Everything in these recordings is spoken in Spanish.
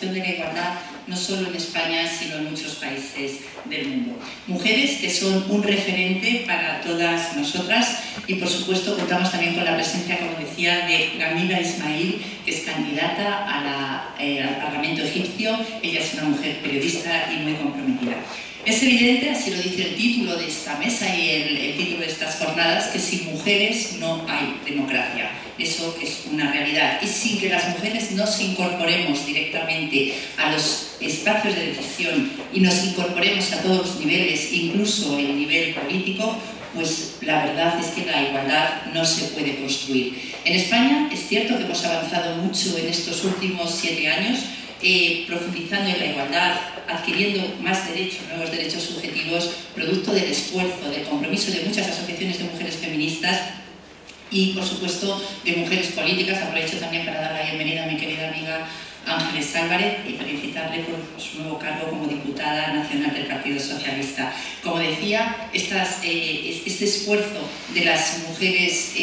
consecución de la igualdad no solo en España, sino en muchos países del mundo. Mujeres que son un referente para todas nosotras y, por supuesto, contamos también con la presencia, como decía, de Gamila Ismail, que es candidata al Parlamento egipcio. Ella es una mujer periodista y muy comprometida. Es evidente, así lo dice el título de esta mesa y el título de estas jornadas, que sin mujeres no hay democracia. Eso es una realidad. Y sin que las mujeres nos incorporemos directamente a los espacios de decisión y nos incorporemos a todos los niveles, incluso el nivel político, pues la verdad es que la igualdad no se puede construir. En España es cierto que hemos avanzado mucho en estos últimos 7 años, profundizando en la igualdad, adquiriendo más derechos, nuevos derechos subjetivos, producto del esfuerzo, del compromiso de muchas asociaciones de mujeres feministas y, por supuesto, de mujeres políticas. Aprovecho también para dar la bienvenida a mi querida amiga Ángeles Álvarez y felicitarle por su nuevo cargo como diputada nacional del Partido Socialista. Como decía, este esfuerzo de las mujeres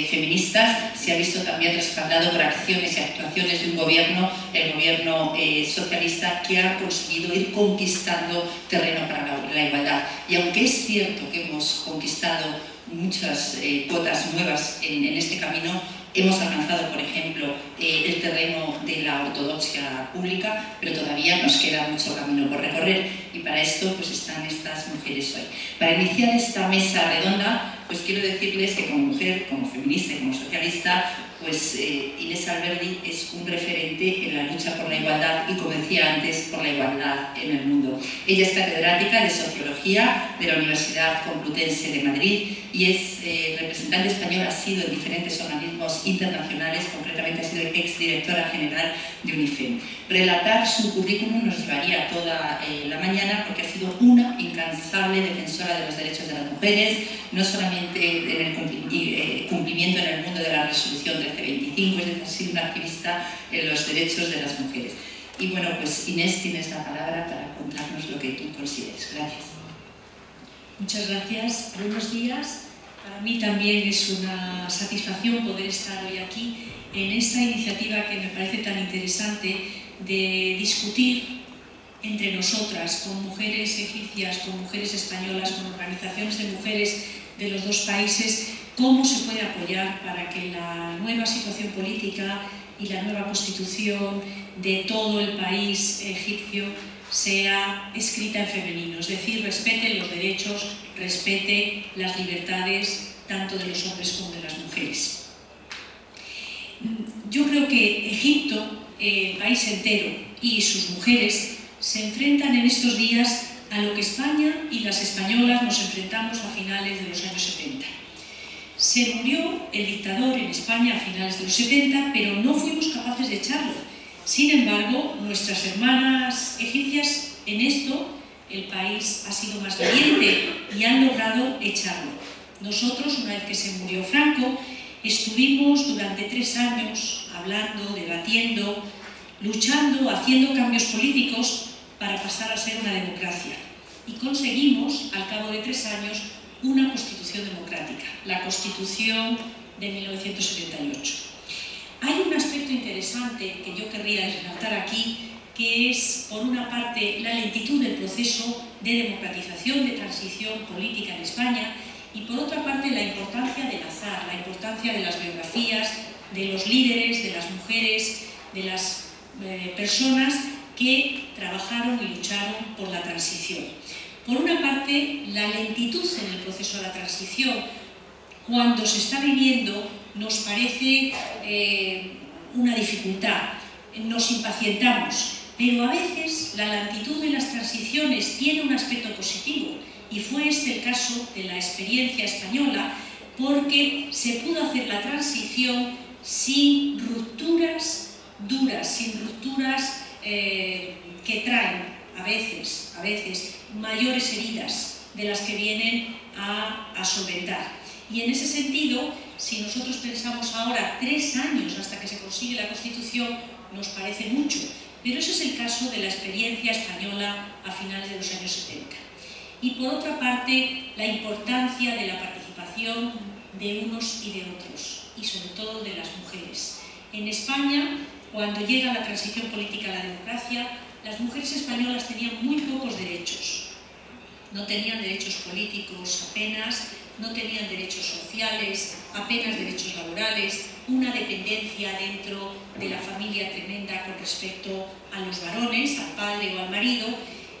feministas se ha visto también respaldado por acciones y actuaciones de un gobierno, el gobierno socialista, que ha conseguido ir conquistando terreno para la igualdad. Y aunque es cierto que hemos conquistado muchas cotas nuevas en este camino, hemos alcanzado, por ejemplo, el terreno de la ortodoxia pública, pero todavía nos queda mucho camino por recorrer y para esto pues están estas mujeres hoy. Para iniciar esta mesa redonda, pues quiero decirles que como mujer, como feminista y como socialista, pues Inés Alberdi es un referente en la lucha por la igualdad y, como decía antes, por la igualdad en el mundo. Ella es catedrática de Sociología de la Universidad Complutense de Madrid y es representante española, ha sido en diferentes organismos internacionales, concretamente ha sido exdirectora general de UNIFEM. Relatar su currículum nos llevaría toda la mañana porque ha sido una incansable defensora de los derechos de las mujeres, no solamente en el cumplimiento en el mundo de la resolución 1325, es decir, ha sido una activista en los derechos de las mujeres. Y bueno, pues Inés, tienes la palabra para contarnos lo que tú consideres. Gracias. Muchas gracias. Buenos días. Para mí también es una satisfacción poder estar hoy aquí en esta iniciativa que me parece tan interesante de discutir entre nosotras, con mujeres egipcias, con mujeres españolas, con organizaciones de mujeres de los dos países, cómo se puede apoyar para que la nueva situación política y la nueva constitución de todo el país egipcio sea escrita en femenino, es decir, respete los derechos, respete las libertades tanto de los hombres como de las mujeres. Yo creo que Egipto, el país entero y sus mujeres se enfrentan en estos días a lo que España y las españolas nos enfrentamos a finales de los años 70. Se murió el dictador en España a finales de los 70, pero no fuimos capaces de echarlo. Sin embargo, nuestras hermanas egipcias, en esto, el país ha sido más valiente y han logrado echarlo. Nosotros, una vez que se murió Franco, estuvimos durante 3 años hablando, debatiendo, luchando, haciendo cambios políticos para pasar a ser una democracia. Y conseguimos, al cabo de 3 años, una constitución democrática, la Constitución de 1978. Hay un aspecto interesante que yo querría resaltar aquí, que es, por una parte, la lentitud del proceso de democratización, de transición política en España, y por otra parte, la importancia del azar, la importancia de las biografías, de los líderes, de las mujeres, de las personas que trabajaron y lucharon por la transición. Por una parte, la lentitud en el proceso de la transición, cuando se está viviendo, nos parece una dificultad, nos impacientamos, pero a veces la lentitud de las transiciones tiene un aspecto positivo, y fue este el caso de la experiencia española, porque se pudo hacer la transición sin rupturas duras, sin rupturas que traen a veces mayores heridas de las que vienen a solventar. Y en ese sentido, si nosotros pensamos ahora 3 años hasta que se consigue la Constitución, nos parece mucho, pero ese es el caso de la experiencia española a finales de los años 70. Y por otra parte, la importancia de la participación de unos y de otros, y sobre todo de las mujeres. En España cuando llega la transición política a la democracia, las mujeres españolas tenían muy pocos derechos. No tenían derechos políticos apenas, no tenían derechos sociales, apenas derechos laborales, una dependencia dentro de la familia tremenda con respecto a los varones, al padre o al marido,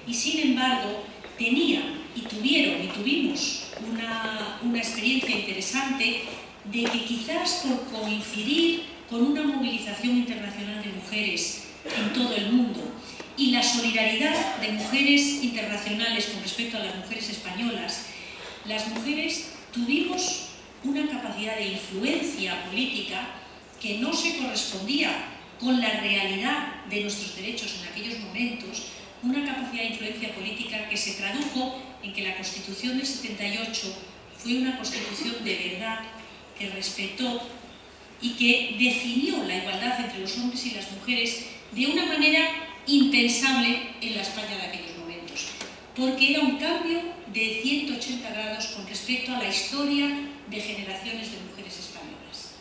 y sin embargo tenían y tuvimos una experiencia interesante de que quizás por coincidir con una movilización internacional de mujeres en todo el mundo y la solidaridad de mujeres internacionales con respecto a las mujeres españolas, las mujeres tuvimos una capacidad de influencia política que no se correspondía con la realidad de nuestros derechos en aquellos momentos, una capacidad de influencia política que se tradujo en que la Constitución del 78 fue una Constitución de verdad que respetó y que definió la igualdad entre los hombres y las mujeres de una manera impensable en la España de aquellos momentos, porque era un cambio de 180 grados con respecto a la historia de generaciones de mujeres españolas.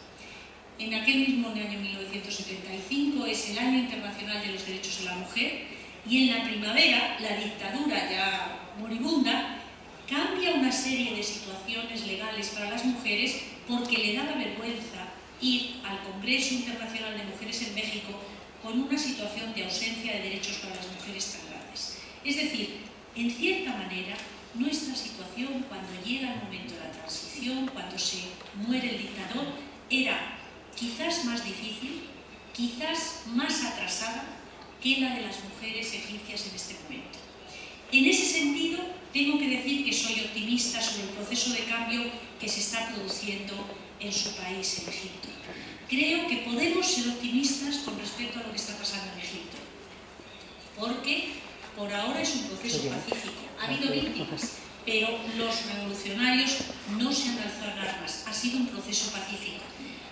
En aquel mismo año 1975 es el Año Internacional de los Derechos de la Mujer y en la primavera la dictadura ya moribunda cambia una serie de situaciones legales para las mujeres porque le daba vergüenza ir al Congreso Internacional de Mujeres en México con una situación de ausencia de derechos para las mujeres tan grandes. Es decir, en cierta manera, nuestra situación cuando llega el momento de la transición, cuando se muere el dictador, era quizás más difícil, quizás más atrasada que la de las mujeres egipcias en este momento. En ese sentido, tengo que decir que soy optimista sobre el proceso de cambio que se está produciendo en su país, en Egipto. Creo que podemos ser optimistas con respecto a lo que está pasando en Egipto, porque por ahora es un proceso pacífico. Ha habido víctimas, pero los revolucionarios no se han alzado en armas. Ha sido un proceso pacífico.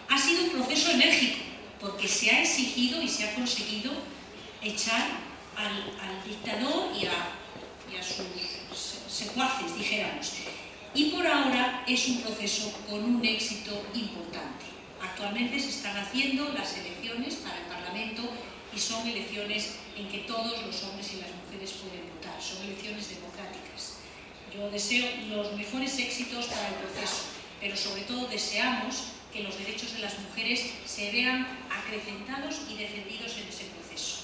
Ha sido un proceso enérgico, porque se ha exigido y se ha conseguido echar al dictador y a sus secuaces, dijéramos. Y por ahora es un proceso con un éxito importante. Actualmente se están haciendo las elecciones para el Parlamento y son elecciones en que todos los hombres y las mujeres pueden votar. Son elecciones democráticas. Yo deseo los mejores éxitos para el proceso, pero sobre todo deseamos que los derechos de las mujeres se vean acrecentados y defendidos en ese proceso.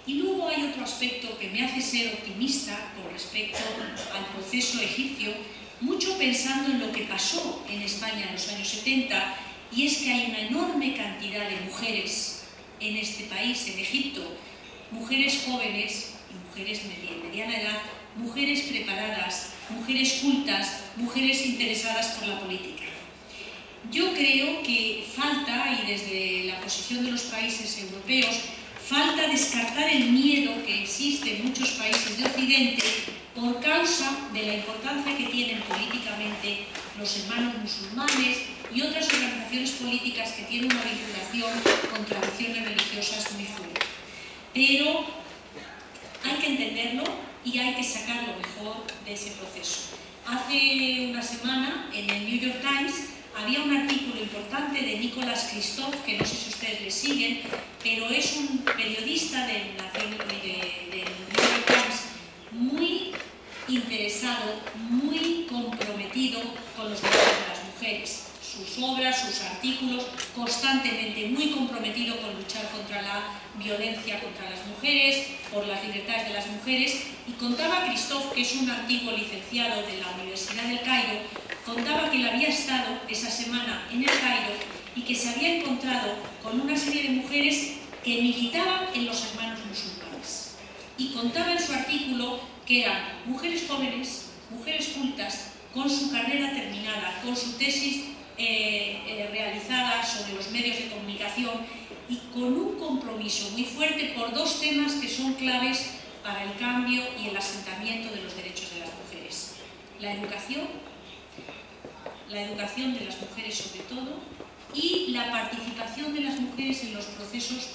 Y luego hay otro aspecto que me hace ser optimista con respecto al proceso egipcio, mucho pensando en lo que pasó en España en los años 70, y es que hay una enorme cantidad de mujeres en este país, en Egipto, mujeres jóvenes y mujeres de mediana edad, mujeres preparadas, mujeres cultas, mujeres interesadas por la política. Yo creo que falta, y desde la posición de los países europeos, falta descartar el miedo que existe en muchos países de Occidente por causa de la importancia que tienen políticamente los hermanos musulmanes y otras organizaciones políticas que tienen una vinculación con tradiciones religiosas muy fuerte. Pero hay que entenderlo y hay que sacar lo mejor de ese proceso. Hace una semana, en el New York Times, había un artículo importante de Nicholas Kristof, que no sé si ustedes le siguen, pero es un periodista del New York Times muy interesado, muy comprometido con los derechos de las mujeres. Sus obras, sus artículos, constantemente muy comprometido con luchar contra la violencia contra las mujeres, por las libertades de las mujeres. Y contaba Kristof, que es un antiguo licenciado de la Universidad del Cairo, contaba que él había estado esa semana en el Cairo y que se había encontrado con una serie de mujeres que militaban en los hermanos musulmanes. Y contaba en su artículo que eran mujeres jóvenes, mujeres cultas, con su carrera terminada, con su tesis realizada sobre los medios de comunicación y con un compromiso muy fuerte por dos temas que son claves para el cambio y el asentamiento de los derechos de las mujeres. La educación de las mujeres sobre todo, y la participación de las mujeres en los procesos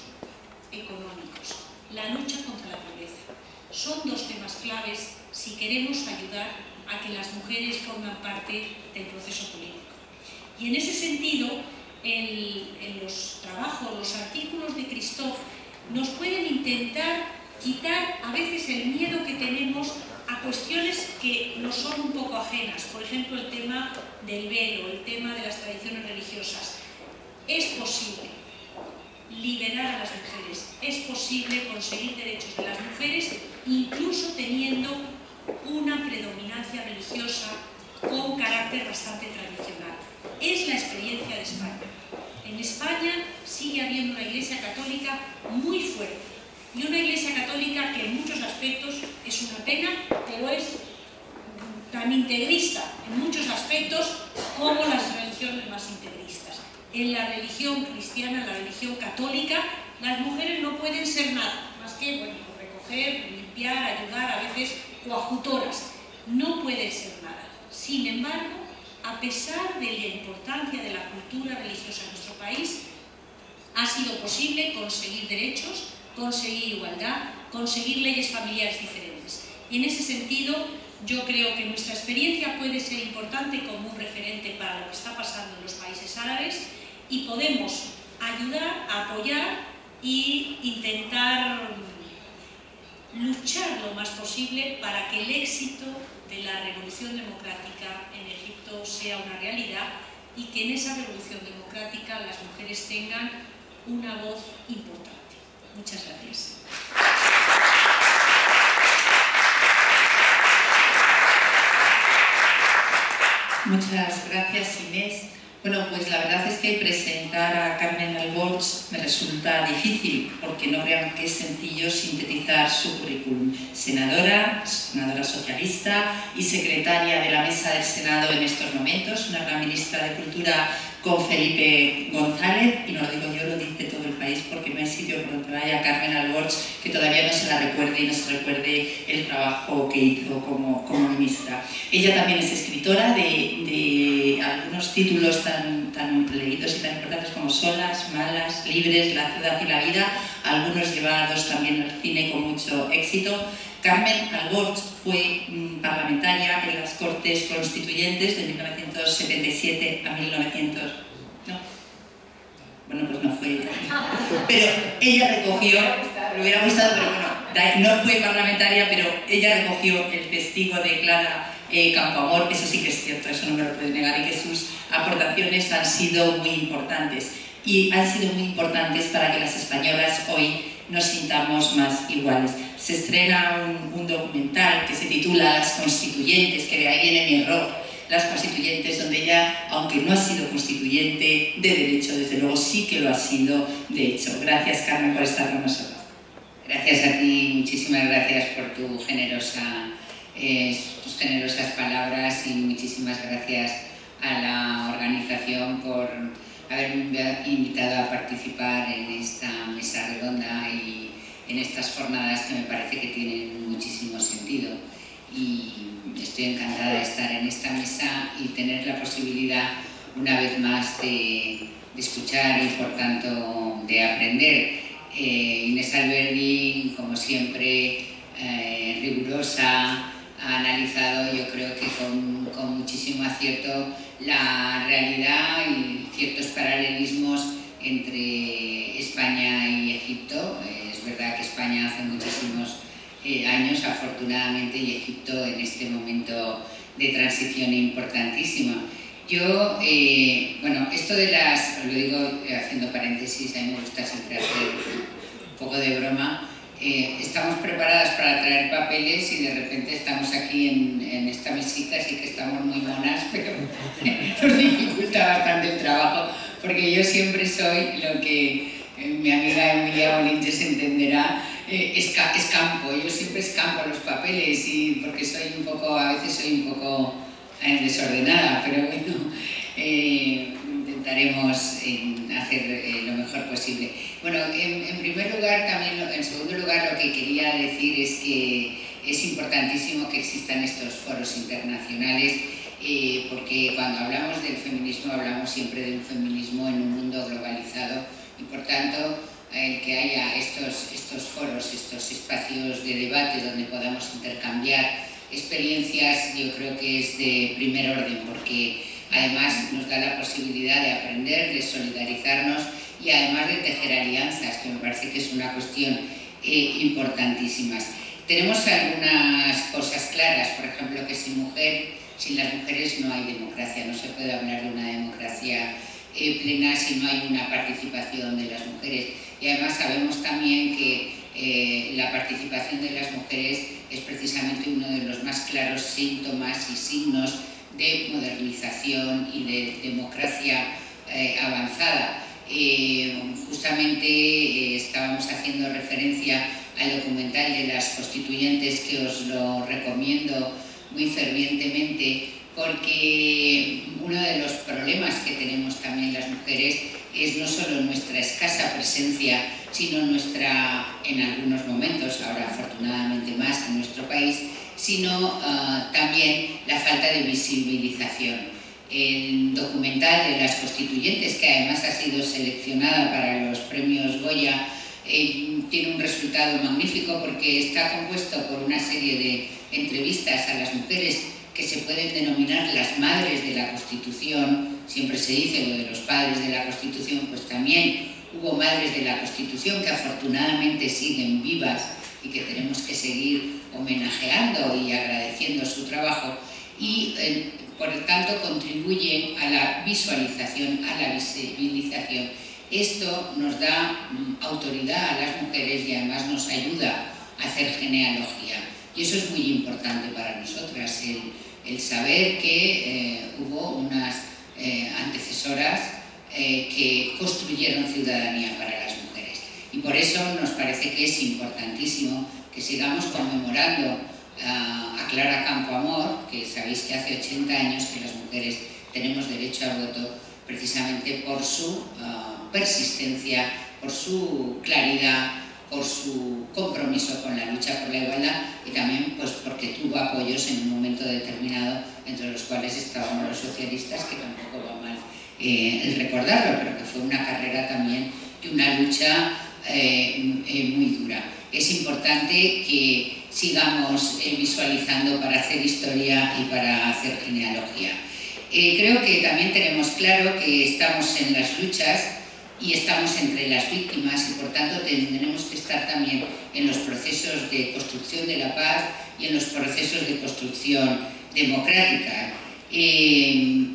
económicos, la lucha contra la pobreza. Son dos temas claves si queremos ayudar a que las mujeres forman parte del proceso político. Y en ese sentido, en los trabajos, los artículos de Christophe, nos pueden intentar quitar a veces el miedo que tenemos a cuestiones que nos son un poco ajenas. Por ejemplo, el tema del velo, el tema de las tradiciones religiosas. Es posible liberar a las mujeres, es posible conseguir derechos de las mujeres, incluso teniendo una predominancia religiosa con carácter bastante tradicional. Es la experiencia de España. En España sigue habiendo una Iglesia católica muy fuerte, y una Iglesia católica que en muchos aspectos es una pena, pero es tan integrista en muchos aspectos como las religiones más integristas. En la religión cristiana, en la religión católica, las mujeres no pueden ser nada, más que bueno, recoger, limpiar, ayudar, a veces coadjutoras. No pueden ser nada. Sin embargo, a pesar de la importancia de la cultura religiosa en nuestro país, ha sido posible conseguir derechos, conseguir igualdad, conseguir leyes familiares diferentes. Y en ese sentido, yo creo que nuestra experiencia puede ser importante como un referente para lo que está pasando en los países árabes, y podemos ayudar, apoyar e intentar luchar lo más posible para que el éxito de la revolución democrática en Egipto sea una realidad, y que en esa revolución democrática las mujeres tengan una voz importante. Muchas gracias. Muchas gracias, Inés. Bueno, pues la verdad es que presentar a Carmen Alborch me resulta difícil, porque no crean que es sencillo sintetizar su currículum. Senadora socialista y secretaria de la Mesa del Senado en estos momentos, una gran ministra de Cultura con Felipe González, y no lo digo yo, lo dice todo el país, porque no hay sitio por donde vaya Carmen Alborch que todavía no se la recuerde y no se recuerde el trabajo que hizo como ministra. Ella también es escritora de algunos títulos tan leídos y tan importantes como Solas, Malas, Libres, La ciudad y la vida, algunos llevados también al cine con mucho éxito. Carmen Alborch fue parlamentaria en las Cortes Constituyentes de 1977 a 1900... ¿No? Bueno, pues no fue ella. Pero ella recogió, me hubiera gustado, pero bueno, no fue parlamentaria, pero ella recogió el testigo de Clara Campoamor, eso sí que es cierto, eso no me lo puede negar, y que sus aportaciones han sido muy importantes. Y han sido muy importantes para que las españolas hoy nos sintamos más iguales. Se estrena un documental que se titula Las Constituyentes, que de ahí viene mi error, Las Constituyentes, donde ella, aunque no ha sido constituyente de derecho, desde luego sí que lo ha sido de hecho. Gracias, Carmen, por estar con nosotros. Gracias a ti, muchísimas gracias por tus generosas palabras, y muchísimas gracias a la organización por haberme invitado a participar en esta mesa redonda y en estas jornadas que me parece que tienen muchísimo sentido. Y estoy encantada de estar en esta mesa y tener la posibilidad una vez más de escuchar y por tanto de aprender. Inés Alberdi, como siempre, rigurosa, ha analizado, yo creo que con muchísimo acierto, la realidad y ciertos paralelismos entre España y Egipto. Es verdad que España hace muchísimos años, afortunadamente, y Egipto en este momento de transición importantísima. Yo, bueno, esto de las, lo digo haciendo paréntesis, a mí me gusta siempre hacer un poco de broma. Estamos preparadas para traer papeles y de repente estamos aquí en esta mesita, así que estamos muy monas, pero nos dificulta bastante el trabajo, porque yo siempre soy lo que mi amiga Emilia Bolinches entenderá, es campo. Yo siempre escampo los papeles, y porque soy un poco, a veces soy un poco desordenada, pero bueno, intentaremos hacer lo mejor posible. Bueno, en primer lugar, también, en segundo lugar, lo que quería decir es que es importantísimo que existan estos foros internacionales, porque cuando hablamos del feminismo hablamos siempre de un feminismo en un mundo globalizado, y por tanto el que haya estos foros, estos espacios de debate donde podamos intercambiar experiencias, yo creo que es de primer orden, porque además nos da la posibilidad de aprender, de solidarizarnos y además de tejer alianzas, que me parece que es una cuestión importantísima. Tenemos algunas cosas claras, por ejemplo, que sin las mujeres no hay democracia, no se puede hablar de una democracia plena si no hay una participación de las mujeres. Y además sabemos también que la participación de las mujeres es precisamente uno de los más claros síntomas y signos de modernización y de democracia avanzada. Justamente estábamos haciendo referencia al documental de las constituyentes, que os lo recomiendo muy fervientemente, porque uno de los problemas que tenemos también las mujeres es no solo nuestra escasa presencia, sino nuestra, en algunos momentos, ahora afortunadamente más en nuestro país, sino también la falta de visibilización. El documental de las constituyentes, que además ha sido seleccionada para los premios Goya, tiene un resultado magnífico porque está compuesto por una serie de entrevistas a las mujeres que se pueden denominar las madres de la Constitución. Siempre se dice lo de los padres de la Constitución, pues también hubo madres de la Constitución que afortunadamente siguen vivas y que tenemos que seguir homenajeando y agradeciendo su trabajo, y por lo tanto contribuyen a la visualización, a la visibilización. Esto nos da autoridad a las mujeres y además nos ayuda a hacer genealogía. Y eso es muy importante para nosotras, el saber que hubo unas antecesoras que construyeron ciudadanía para las mujeres. Y por eso nos parece que es importantísimo que sigamos conmemorando a Clara Campoamor, que sabéis que hace 80 años que las mujeres tenemos derecho al voto, precisamente por su persistencia, por su claridad, por su compromiso con la lucha por la igualdad, y también pues porque tuvo apoyos en un momento determinado, entre los cuales estábamos los socialistas, que tampoco va mal el recordarlo, pero que fue una carrera también y una lucha muy dura. Es importante que sigamos visualizando para hacer historia y para hacer genealogía. Creo que también tenemos claro que estamos en las luchas y estamos entre las víctimas, y por tanto tenemos que estar también en los procesos de construcción de la paz y en los procesos de construcción democrática.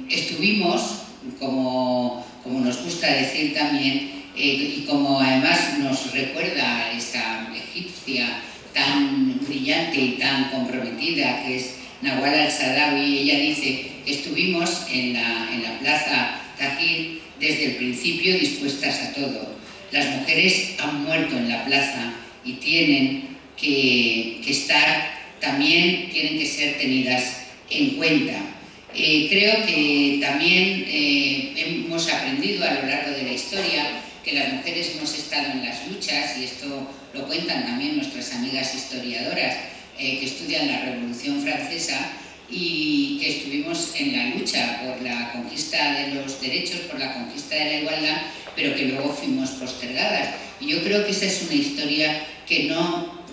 Estuvimos, como nos gusta decir también, y como además nos recuerda esa egipcia tan brillante y tan comprometida que es Nawal al-Saadawi, ella dice que estuvimos en la plaza Tahrir desde el principio dispuestas a todo. Las mujeres han muerto en la plaza y tienen que estar, también tienen que ser tenidas en cuenta. Creo que también hemos aprendido a lo largo de la historia que las mujeres hemos estado en las luchas, y esto lo cuentan también nuestras amigas historiadoras que estudian la Revolución Francesa, y que estuvimos en la lucha por la conquista de los derechos, por la conquista de la igualdad, pero que luego fuimos postergadas. Y yo creo que esa es una historia que no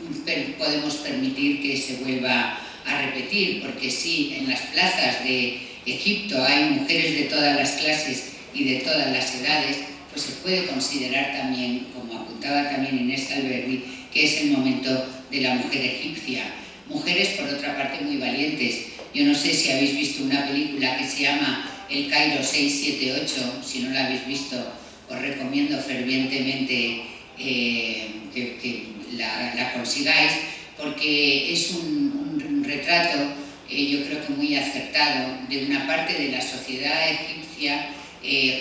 podemos permitir que se vuelva a repetir, porque sí, en las plazas de Egipto hay mujeres de todas las clases y de todas las edades, pues se puede considerar también, como apuntaba también Inés Alberdi, que es el momento de la mujer egipcia. Mujeres, por otra parte, muy valientes. Yo no sé si habéis visto una película que se llama El Cairo 678, si no la habéis visto, os recomiendo fervientemente que la consigáis, porque es un retrato, yo creo que muy acertado, de una parte de la sociedad egipcia,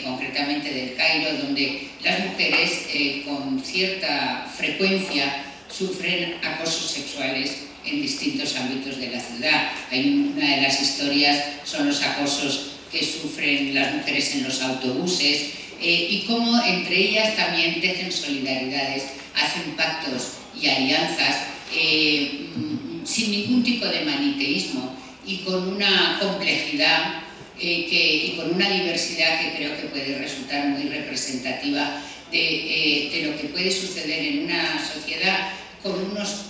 concretamente del Cairo, donde las mujeres con cierta frecuencia sufren acosos sexuales en distintos ámbitos de la ciudad. Una de las historias son los acosos que sufren las mujeres en los autobuses, y cómo entre ellas también tejen solidaridades, hacen pactos y alianzas sin ningún tipo de maniqueísmo, y con una complejidad y con una diversidad que creo que puede resultar muy representativa de lo que puede suceder en una sociedad con unos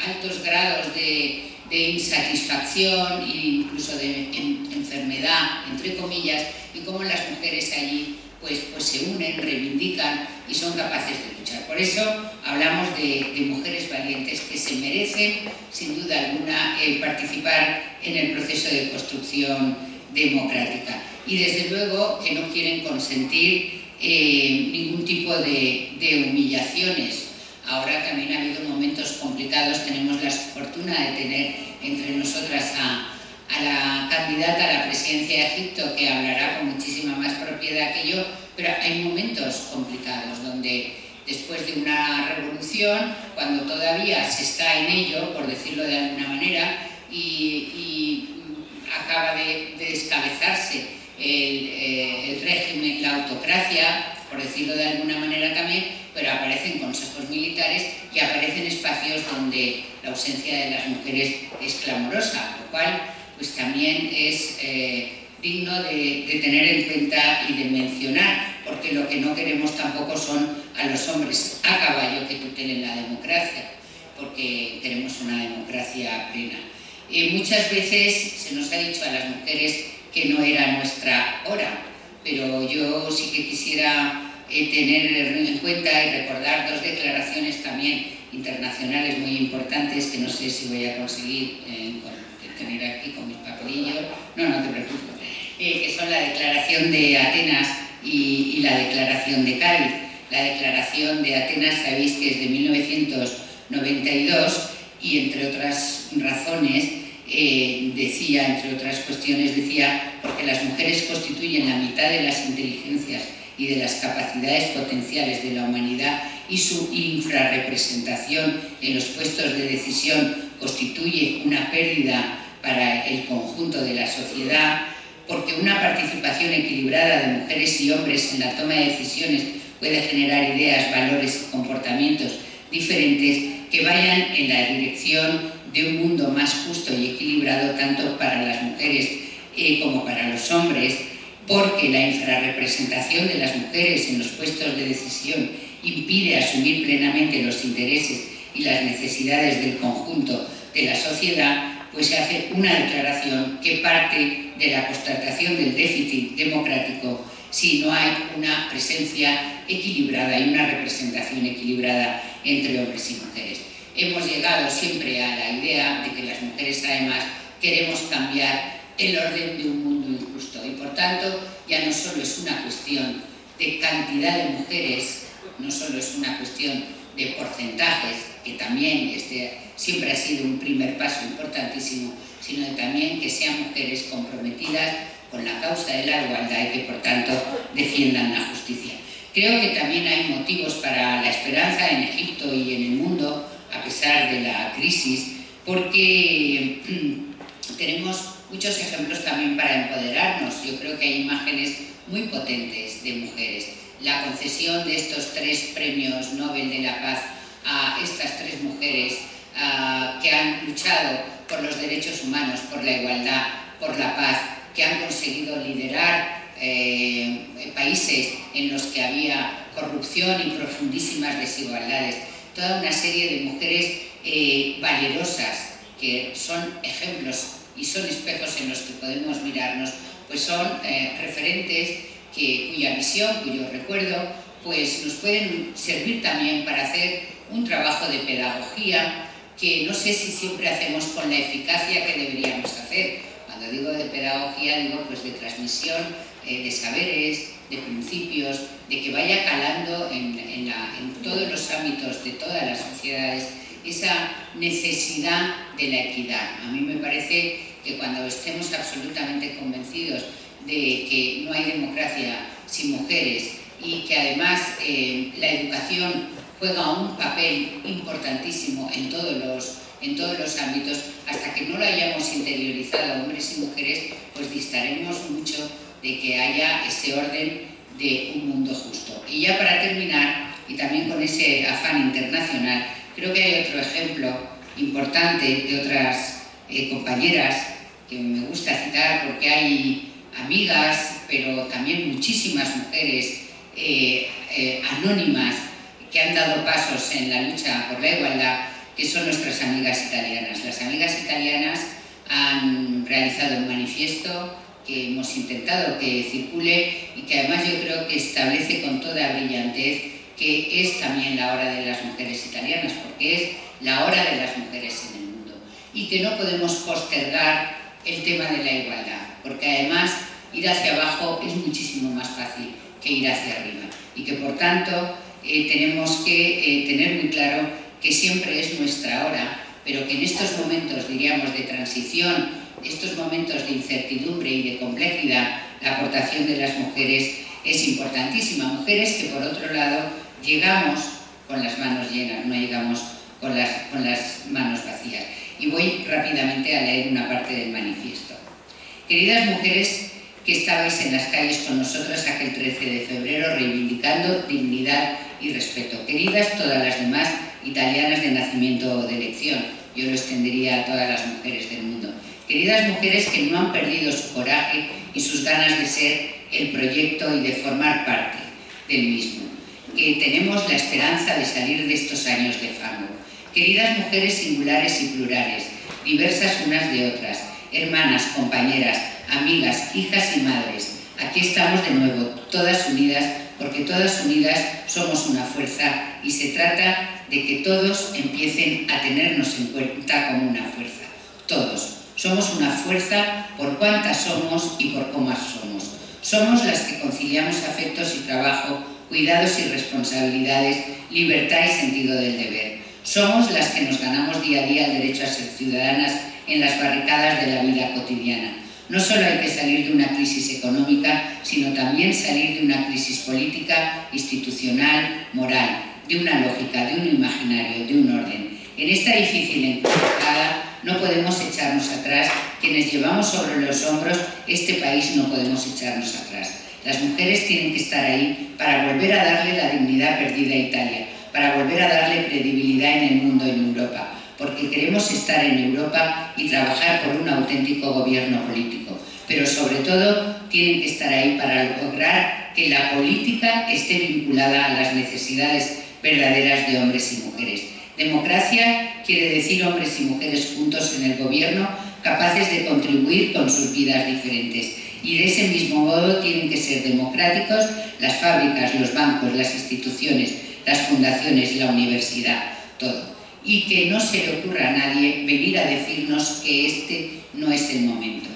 altos grados de insatisfacción e incluso de enfermedad, entre comillas, y cómo las mujeres allí pues se unen, reivindican y son capaces de luchar. Por eso hablamos de mujeres valientes que se merecen, sin duda alguna, participar en el proceso de construcción democrática. Y desde luego que no quieren consentir ningún tipo de humillaciones. Ahora también ha habido momentos complicados, tenemos la fortuna de tener entre nosotras a la candidata a la presidencia de Egipto, que hablará con muchísima más propiedad que yo, pero hay momentos complicados donde después de una revolución, cuando todavía se está en ello, por decirlo de alguna manera, y acaba de descabezarse el régimen, la autocracia, por decirlo de alguna manera también, pero aparecen consejos militares y aparecen espacios donde la ausencia de las mujeres es clamorosa, lo cual pues también es digno de tener en cuenta y de mencionar, porque lo que no queremos tampoco son a los hombres a caballo que tutelen la democracia, porque queremos una democracia plena. Muchas veces se nos ha dicho a las mujeres que no era nuestra hora, pero yo sí que quisiera tener en cuenta y recordar dos declaraciones también internacionales muy importantes que no sé si voy a conseguir tener aquí con mis papelillos, no te preocupes, que son la Declaración de Atenas y la Declaración de Cádiz. La Declaración de Atenas sabéis que es de 1992 y entre otras razones decía, entre otras cuestiones decía, porque las mujeres constituyen la mitad de las inteligencias y de las capacidades potenciales de la humanidad y su infrarrepresentación en los puestos de decisión constituye una pérdida para el conjunto de la sociedad, porque una participación equilibrada de mujeres y hombres en la toma de decisiones puede generar ideas, valores y comportamientos diferentes que vayan en la dirección de un mundo más justo y equilibrado tanto para las mujeres como para los hombres, porque la infrarrepresentación de las mujeres en los puestos de decisión impide asumir plenamente los intereses y las necesidades del conjunto de la sociedad, pues se hace una declaración que parte de la constatación del déficit democrático si no hay una presencia equilibrada y una representación equilibrada entre hombres y mujeres. Hemos llegado siempre a la idea de que las mujeres además queremos cambiar el orden de un mundo injusto y por tanto ya no solo es una cuestión de cantidad de mujeres, no solo es una cuestión de porcentajes, que también siempre ha sido un primer paso importantísimo, sino también que sean mujeres comprometidas con la causa de la igualdad y que por tanto defiendan la justicia. Creo que también hay motivos para la esperanza en Egipto y en el mundo, a pesar de la crisis, porque tenemos muchos ejemplos también para empoderarnos. Yo creo que hay imágenes muy potentes de mujeres. La concesión de estos 3 premios Nobel de la Paz a estas 3 mujeres que han luchado por los derechos humanos, por la igualdad, por la paz, que han conseguido liderar países en los que había corrupción y profundísimas desigualdades. Toda una serie de mujeres valerosas que son ejemplos y son espejos en los que podemos mirarnos, pues son referentes cuya visión, cuyo recuerdo, pues nos pueden servir también para hacer un trabajo de pedagogía que no sé si siempre hacemos con la eficacia que deberíamos hacer. Cuando digo de pedagogía, digo pues de transmisión de saberes, de principios, de que vaya calando en todos los ámbitos de todas las sociedades esa necesidad de la equidad. A mí me parece que cuando estemos absolutamente convencidos de que no hay democracia sin mujeres y que además la educación juega un papel importantísimo en todos los ámbitos, hasta que no lo hayamos interiorizado hombres y mujeres, pues distaremos mucho de que haya ese orden de un mundo justo. Y ya para terminar, y también con ese afán internacional, creo que hay otro ejemplo importante de otras compañeras que me gusta citar porque hay amigas, pero también muchísimas mujeres anónimas que han dado pasos en la lucha por la igualdad, que son nuestras amigas italianas. Las amigas italianas han realizado un manifiesto que hemos intentado que circule y que además yo creo que establece con toda brillantez que es también la hora de las mujeres italianas, porque es la hora de las mujeres en el mundo, y que no podemos postergar el tema de la igualdad, porque además ir hacia abajo es muchísimo más fácil que ir hacia arriba, y que por tanto tenemos que tener muy claro que siempre es nuestra hora, pero que en estos momentos, diríamos, de transición, estos momentos de incertidumbre y de complejidad, la aportación de las mujeres es importantísima. Mujeres que, por otro lado, llegamos con las manos llenas, no llegamos con las manos vacías. Y voy rápidamente a leer una parte del manifiesto. Queridas mujeres que estabais en las calles con nosotros aquel 13 de febrero reivindicando dignidad y respeto. Queridas todas las demás italianas de nacimiento o de elección, yo lo extendería a todas las mujeres del mundo. Queridas mujeres que no han perdido su coraje y sus ganas de ser el proyecto y de formar parte del mismo, que tenemos la esperanza de salir de estos años de fango. Queridas mujeres singulares y plurales, diversas unas de otras, hermanas, compañeras, amigas, hijas y madres, aquí estamos de nuevo, todas unidas, porque todas unidas somos una fuerza y se trata de que todos empiecen a tenernos en cuenta como una fuerza. Todos. Somos una fuerza por cuántas somos y por cómo somos. Somos las que conciliamos afectos y trabajo, cuidados y responsabilidades, libertad y sentido del deber. Somos las que nos ganamos día a día el derecho a ser ciudadanas en las barricadas de la vida cotidiana. No solo hay que salir de una crisis económica, sino también salir de una crisis política, institucional, moral, de una lógica, de un imaginario, de un orden. En esta difícil encrucijada no podemos echarnos atrás. Quienes llevamos sobre los hombros este país no podemos echarnos atrás. Las mujeres tienen que estar ahí para volver a darle la dignidad perdida a Italia, para volver a darle credibilidad en el mundo, en Europa, porque queremos estar en Europa y trabajar por un auténtico gobierno político. Pero sobre todo tienen que estar ahí para lograr que la política esté vinculada a las necesidades verdaderas de hombres y mujeres. Democracia quiere decir hombres y mujeres juntos en el gobierno, capaces de contribuir con sus vidas diferentes. Y de ese mismo modo tienen que ser democráticos las fábricas, los bancos, las instituciones, las fundaciones, la universidad, todo. Y que no se le ocurra a nadie venir a decirnos que este no es el momento.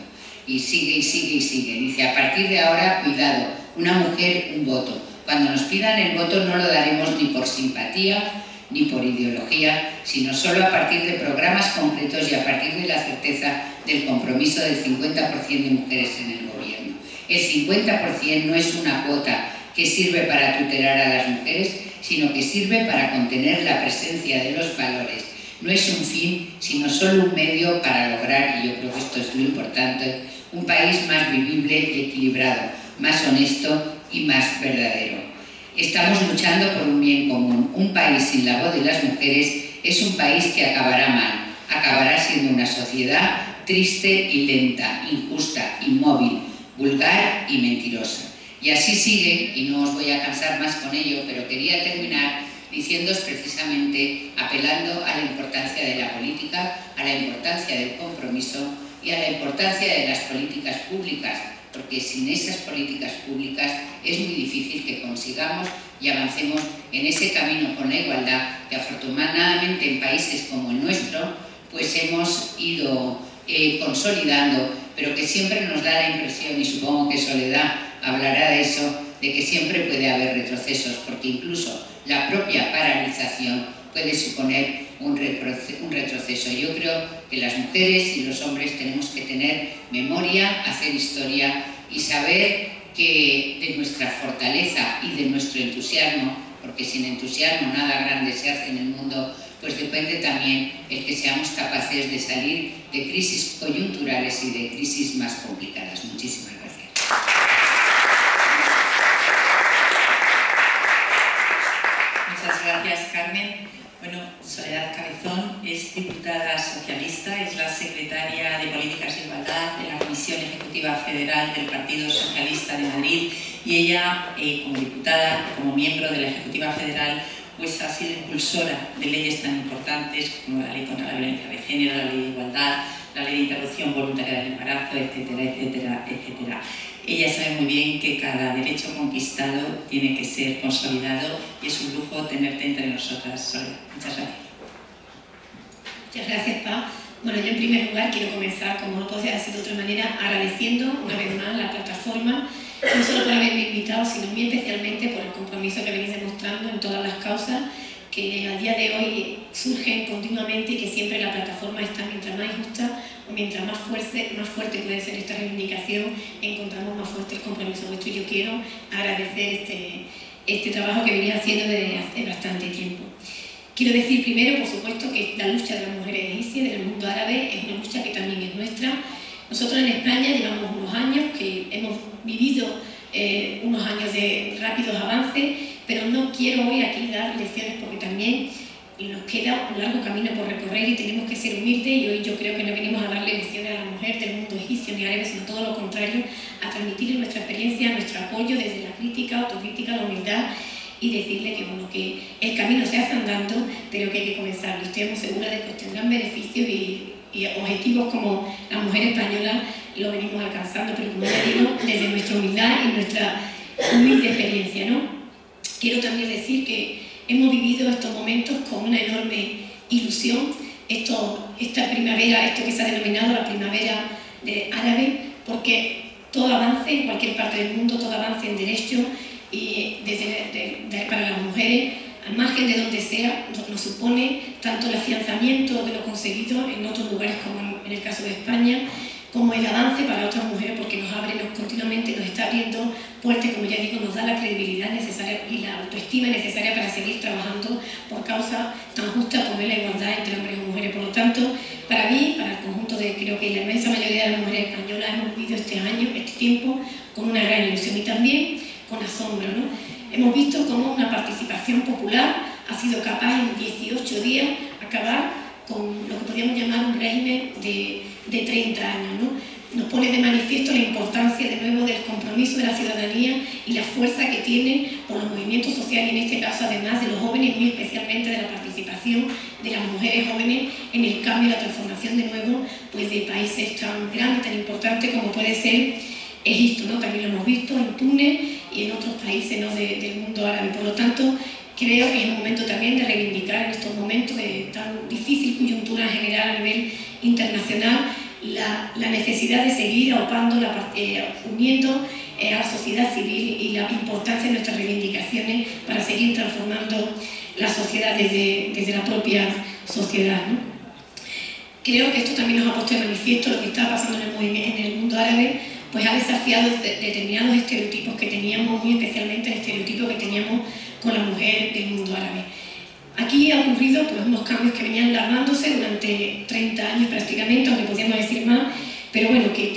Y sigue y sigue y sigue. Dice, a partir de ahora, cuidado, una mujer, un voto. Cuando nos pidan el voto no lo daremos ni por simpatía ni por ideología, sino solo a partir de programas concretos y a partir de la certeza del compromiso del 50% de mujeres en el gobierno. El 50% no es una cuota que sirve para tutelar a las mujeres, sino que sirve para contener la presencia de los valores. No es un fin, sino solo un medio para lograr, y yo creo que esto es lo importante, un país más vivible y equilibrado, más honesto y más verdadero. Estamos luchando por un bien común. Un país sin la voz de las mujeres es un país que acabará mal, acabará siendo una sociedad triste y lenta, injusta, inmóvil, vulgar y mentirosa. Y así sigue, y no os voy a cansar más con ello, pero quería terminar diciéndoos precisamente, apelando a la importancia de la política, a la importancia del compromiso y a la importancia de las políticas públicas, porque sin esas políticas públicas es muy difícil que consigamos y avancemos en ese camino con la igualdad que afortunadamente en países como el nuestro pues hemos ido consolidando, pero que siempre nos da la impresión, y supongo que Soledad hablará de eso, de que siempre puede haber retrocesos, porque incluso la propia paralización puede suponer un retroceso. Yo creo que las mujeres y los hombres tenemos que tener memoria, hacer historia y saber que de nuestra fortaleza y de nuestro entusiasmo, porque sin entusiasmo nada grande se hace en el mundo, pues depende también el que seamos capaces de salir de crisis coyunturales y de crisis más complicadas. Muchísimas gracias. Muchas gracias, Carmen. Bueno, Soledad Cabezón es diputada socialista, es la secretaria de Políticas de Igualdad de la Comisión Ejecutiva Federal del Partido Socialista de Madrid, y ella, como diputada, como miembro de la Ejecutiva Federal, pues ha sido impulsora de leyes tan importantes como la Ley contra la Violencia de Género, la Ley de Igualdad, la ley de interrupción voluntaria del embarazo, etcétera, etcétera, etcétera. Ella sabe muy bien que cada derecho conquistado tiene que ser consolidado y es un lujo tenerte entre nosotras, Soledad. Muchas gracias. Muchas gracias, Pa. Bueno, yo en primer lugar quiero comenzar, como no podía ser de otra manera, agradeciendo una vez más la plataforma, no solo por haberme invitado, sino muy especialmente por el compromiso que venís demostrando en todas las causas que a día de hoy surgen continuamente y que siempre la plataforma está, mientras más justa o mientras más fuerte puede ser esta reivindicación, encontramos más fuerte el compromiso vuestro. Y yo quiero agradecer este trabajo que venía haciendo desde hace bastante tiempo. Quiero decir primero, por supuesto, que la lucha de las mujeres egipcias del mundo árabe es una lucha que también es nuestra. Nosotros en España llevamos unos años que hemos vivido unos años de rápidos avances, pero no quiero hoy aquí dar lecciones porque también nos queda un largo camino por recorrer y tenemos que ser humildes, y hoy yo creo que no venimos a darle lecciones a la mujer del mundo egipcio ni árabe, sino todo lo contrario, a transmitirle nuestra experiencia, nuestro apoyo desde la crítica, autocrítica, la humildad, y decirle que, bueno, que el camino se hace andando, pero que hay que comenzarlo. Estoy segura de que tendrán beneficios y objetivos como la mujer española lo venimos alcanzando, pero como ya digo, desde nuestra humildad y nuestra humilde experiencia, ¿no? Quiero también decir que hemos vivido estos momentos con una enorme ilusión, esta primavera, esto que se ha denominado la primavera árabe, porque todo avance en cualquier parte del mundo, todo avance en derechos y para las mujeres, al margen de donde sea, nos supone tanto el afianzamiento de lo conseguido en otros lugares como en el caso de España, como el avance para otras mujeres, porque continuamente nos está abriendo puertas, como ya digo, nos da la credibilidad necesaria y la autoestima necesaria para seguir trabajando por causas tan justas como es la igualdad entre hombres y mujeres. Por lo tanto, para mí, para el conjunto creo que la inmensa mayoría de las mujeres españolas hemos vivido este año, este tiempo, con una gran ilusión y también con asombro, ¿no? Hemos visto cómo una participación popular ha sido capaz en 18 días acabar con lo que podríamos llamar un régimen de 30 años, ¿no? Nos pone de manifiesto la importancia de nuevo del compromiso de la ciudadanía y la fuerza que tiene por los movimientos sociales, y en este caso además de los jóvenes, muy especialmente de la participación de las mujeres jóvenes en el cambio y la transformación de nuevo, pues, de países tan grandes, tan importantes como puede ser Egipto, ¿no? También lo hemos visto en Túnez y en otros países, ¿no?, del mundo árabe. Por lo tanto, creo que es un momento también de reivindicar en estos momentos de tan difícil coyuntura general a nivel internacional la necesidad de seguir aupando, uniendo a la sociedad civil y la importancia de nuestras reivindicaciones para seguir transformando la sociedad desde la propia sociedad, ¿no? Creo que esto también nos ha puesto de manifiesto lo que está pasando en el mundo árabe, pues ha desafiado determinados estereotipos que teníamos, muy especialmente el estereotipo que teníamos con la mujer del mundo árabe. Aquí ha ocurrido pues, unos cambios que venían largándose durante 30 años prácticamente, aunque podríamos decir más, pero bueno, que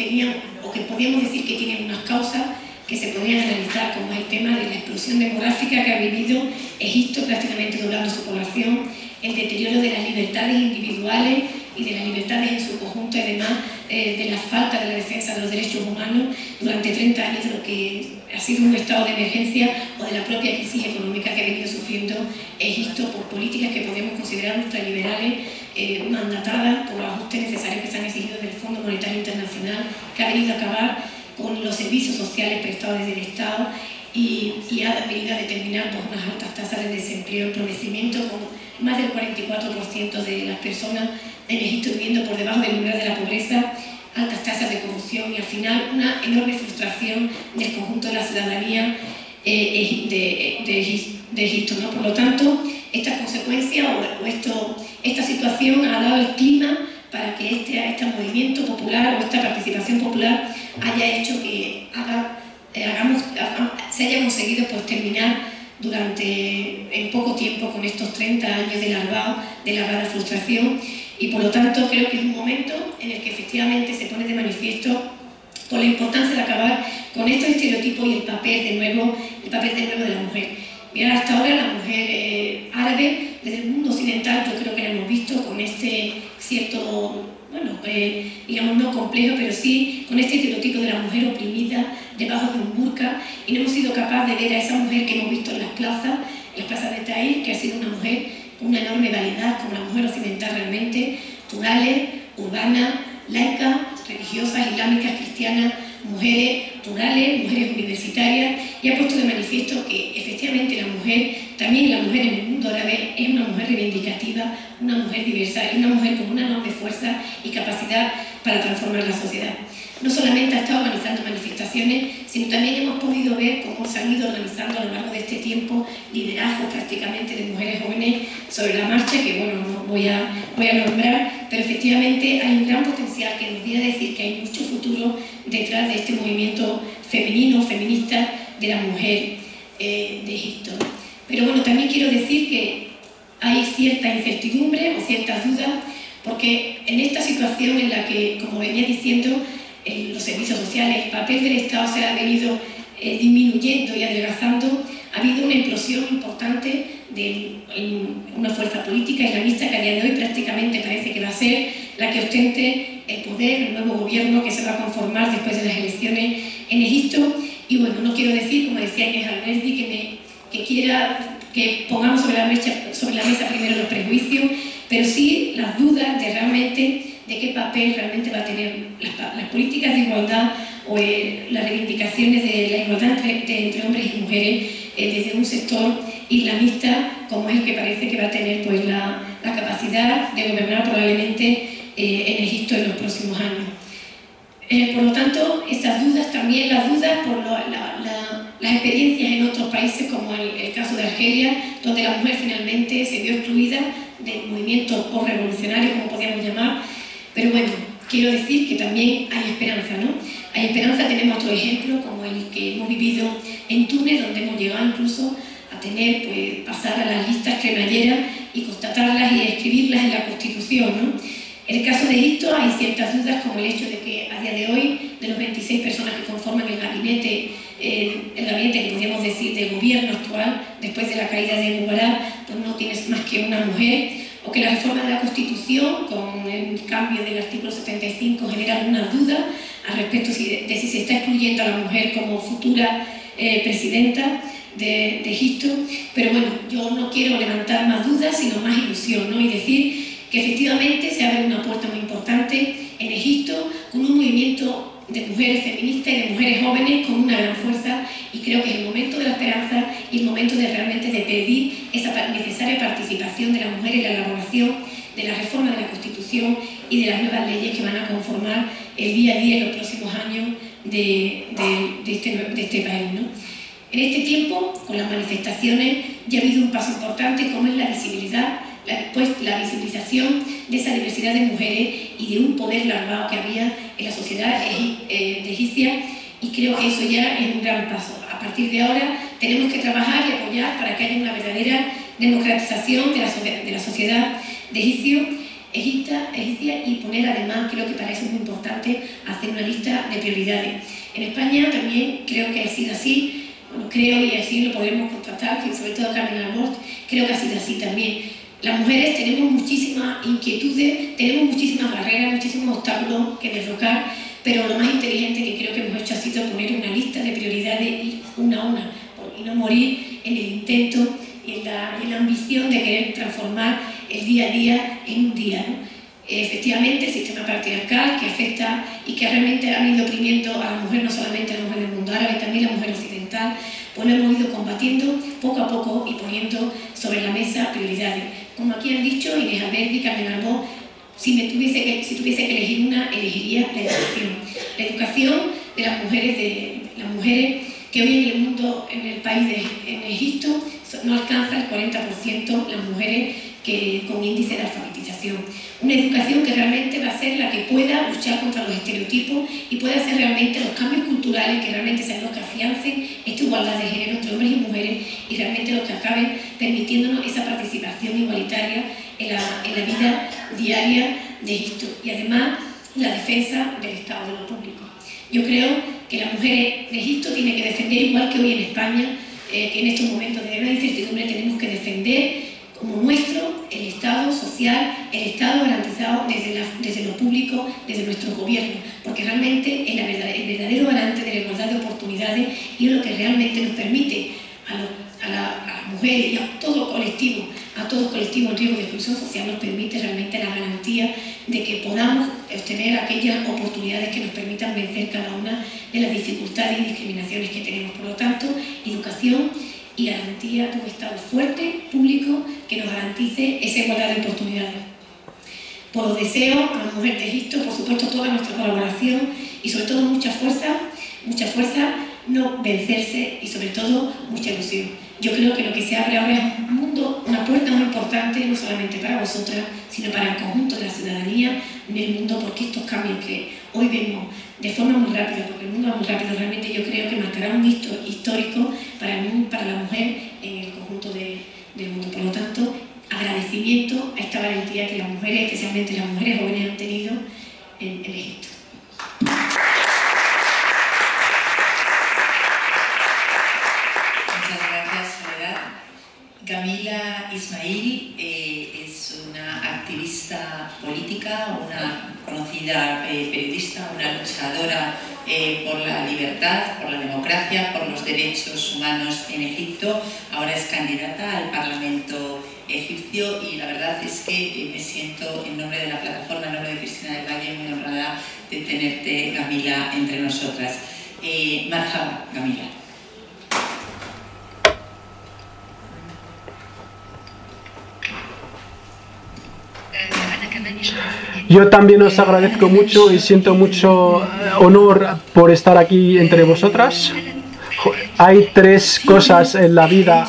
podríamos decir que tienen unas causas que se podrían analizar, como es el tema de la explosión demográfica que ha vivido Egipto, prácticamente doblando su población, el deterioro de las libertades individuales y de las libertades en su conjunto, y además de la falta de la defensa de los derechos humanos durante 30 años de lo que ha sido un estado de emergencia o de la propia crisis económica que ha venido sufriendo Egipto por políticas que podemos considerar ultraliberales, mandatadas por los ajustes necesarios que se han exigido del Fondo Monetario Internacional, que ha venido a acabar con los servicios sociales prestados desde el Estado y ha venido a determinar pues, unas altas tasas de desempleo, empobrecimiento, con más del 44% de las personas en Egipto viviendo por debajo del umbral de la pobreza, altas tasas de corrupción y al final una enorme frustración del conjunto de la ciudadanía de Egipto, ¿no? Por lo tanto, esta consecuencia esta situación ha dado el clima para que este movimiento popular o esta participación popular haya hecho que se haya conseguido pues, terminar en poco tiempo con estos 30 años de larvada frustración, y por lo tanto creo que es un momento en el que efectivamente se pone de manifiesto por la importancia de acabar con estos estereotipos y el papel de nuevo de la mujer. Mirad, hasta ahora la mujer árabe, desde el mundo occidental, yo creo que la hemos visto con este cierto, bueno, digamos no complejo, pero sí con este estereotipo de la mujer oprimida debajo de un burka, y no hemos sido capaces de ver a esa mujer que hemos visto en las plazas de Tahrir, que ha sido una mujer con una enorme variedad, como la mujer occidental realmente, rurales, urbanas, laicas, religiosas, islámicas, cristianas, mujeres rurales, mujeres universitarias, y ha puesto de manifiesto que efectivamente la mujer, también la mujer en el mundo árabe, es una mujer reivindicativa, una mujer diversa y una mujer con una enorme fuerza y capacidad para transformar la sociedad. No solamente ha estado organizando manifestaciones, sino también hemos podido ver cómo se han ido organizando a lo largo de este tiempo liderazgos prácticamente de mujeres jóvenes sobre la marcha, que bueno, no voy a nombrar, pero efectivamente hay un gran potencial que nos viene a decir que hay mucho futuro detrás de este movimiento femenino, feminista de la mujer de Egipto. Pero bueno, también quiero decir que hay cierta incertidumbre o ciertas dudas, porque en esta situación en la que, como venía diciendo, los servicios sociales, el papel del Estado se ha venido disminuyendo y adelgazando, ha habido una implosión importante de una fuerza política islamista que a día de hoy prácticamente parece que va a ser la que ostente el poder, el nuevo gobierno que se va a conformar después de las elecciones en Egipto. Y bueno, no quiero decir, como decía Inés Alberdi, que quiera que pongamos sobre la mesa primero los prejuicios, pero sí las dudas de realmente de qué papel realmente va a tener las políticas de igualdad o las reivindicaciones de la igualdad entre hombres y mujeres desde un sector islamista como es el que parece que va a tener pues, la capacidad de gobernar probablemente en Egipto en los próximos años. Por lo tanto, estas dudas, también las dudas por las experiencias en otros países como el caso de Argelia, donde la mujer finalmente se vio excluida del movimiento postrevolucionario, como podríamos llamar. Pero bueno, quiero decir que también hay esperanza, ¿no? Hay esperanza, tenemos otro ejemplo como el que hemos vivido en Túnez, donde hemos llegado incluso a tener, pues, pasar a las listas cremalleras y constatarlas y escribirlas en la Constitución, ¿no? En el caso de Egipto hay ciertas dudas, como el hecho de que a día de hoy, de los 26 personas que conforman el gabinete que podríamos decir de gobierno actual, después de la caída de Mubarak, pues no tienes más que una mujer, o que la reforma de la Constitución, con el cambio del artículo 75, genera algunas dudas al respecto de si se está excluyendo a la mujer como futura presidenta de Egipto. Pero bueno, yo no quiero levantar más dudas, sino más ilusión, ¿no? Y decir que efectivamente se abre una puerta muy importante en Egipto con un movimiento de mujeres feministas y de mujeres jóvenes con una gran fuerza, y creo que es el momento de la esperanza y el momento de realmente de pedir esa necesaria participación de la mujer en la elaboración de la reforma de la Constitución y de las nuevas leyes que van a conformar el día a día en los próximos años de este país, ¿no? En este tiempo, con las manifestaciones, ya ha habido un paso importante como es la visibilidad, la visibilización de esa diversidad de mujeres y de un poder larvado que había en la sociedad egipcia, y creo que eso ya es un gran paso. A partir de ahora tenemos que trabajar y apoyar para que haya una verdadera democratización de la sociedad egipcia, y poner además, creo que para eso es muy importante, hacer una lista de prioridades. En España también creo que ha sido así, bueno, creo y así lo podremos constatar, que sobre todo Carmen Lamost, creo que ha sido así también. Las mujeres tenemos muchísimas inquietudes, tenemos muchísimas barreras, muchísimos obstáculos que derrocar, pero lo más inteligente que creo que hemos hecho ha sido poner una lista de prioridades, ir una a una, y no morir en el intento y en la ambición de querer transformar el día a día en un día, ¿no? Efectivamente, el sistema patriarcal que afecta y que realmente ha venido oprimiendo a la mujer, no solamente a la mujer del mundo árabe, también a la mujer occidental, pues lo hemos ido combatiendo poco a poco y poniendo sobre la mesa prioridades. Como aquí han dicho Inés Alberdi, Carmen Arbó, si tuviese que elegir una, elegiría la educación. La educación de las mujeres que hoy en el mundo, en el país en Egipto, no alcanza el 40% las mujeres con índice de alfabetización. Una educación que realmente va a ser la que pueda luchar contra los estereotipos y pueda hacer realmente los cambios culturales que realmente sean los que afiancen esta igualdad de género entre hombres y mujeres, y realmente los que acaben permitiéndonos esa participación igualitaria en la vida diaria de Egipto, y además la defensa del Estado, de lo público. Yo creo que las mujeres de Egipto tienen que defender, igual que hoy en España, que en estos momentos de gran incertidumbre tenemos que defender como nuestro el Estado social, el Estado garantizado desde lo público, desde nuestros gobiernos, porque realmente es el verdadero garante de la igualdad de oportunidades, y es lo que realmente nos permite a las mujeres y a todo colectivo, a todos los colectivos en riesgo de exclusión social nos permite realmente la garantía de que podamos obtener aquellas oportunidades que nos permitan vencer cada una de las dificultades y discriminaciones que tenemos. Por lo tanto, educación y garantía de un Estado fuerte, público, que nos garantice esa igualdad de oportunidades. Pues os deseo a la mujer de Egipto, por supuesto, toda nuestra colaboración y sobre todo mucha fuerza, no vencerse y sobre todo mucha ilusión. Yo creo que lo que se abre ahora es un mundo, una puerta muy importante, no solamente para vosotras, sino para el conjunto de la ciudadanía en el mundo, porque estos cambios que hoy vemos de forma muy rápida, porque el mundo va muy rápido, realmente yo creo que marcará un hito histórico para el mundo, para la mujer en el conjunto del mundo. Por lo tanto, agradecimiento a esta valentía que las mujeres, especialmente las mujeres jóvenes, han tenido en Egipto. Muchas gracias, Soledad. Camila Ismail es una activista política, una conocida periodista, una luchadora por la libertad, por la democracia, por los derechos humanos en Egipto. Ahora es candidata al Parlamento egipcio y la verdad es que me siento, en nombre de la plataforma, en nombre de Cristina del Valle, muy honrada de tenerte, Camila, entre nosotras. Marhaba, Camila. Yo también os agradezco mucho y siento mucho honor por estar aquí entre vosotras. Hay tres cosas en la vida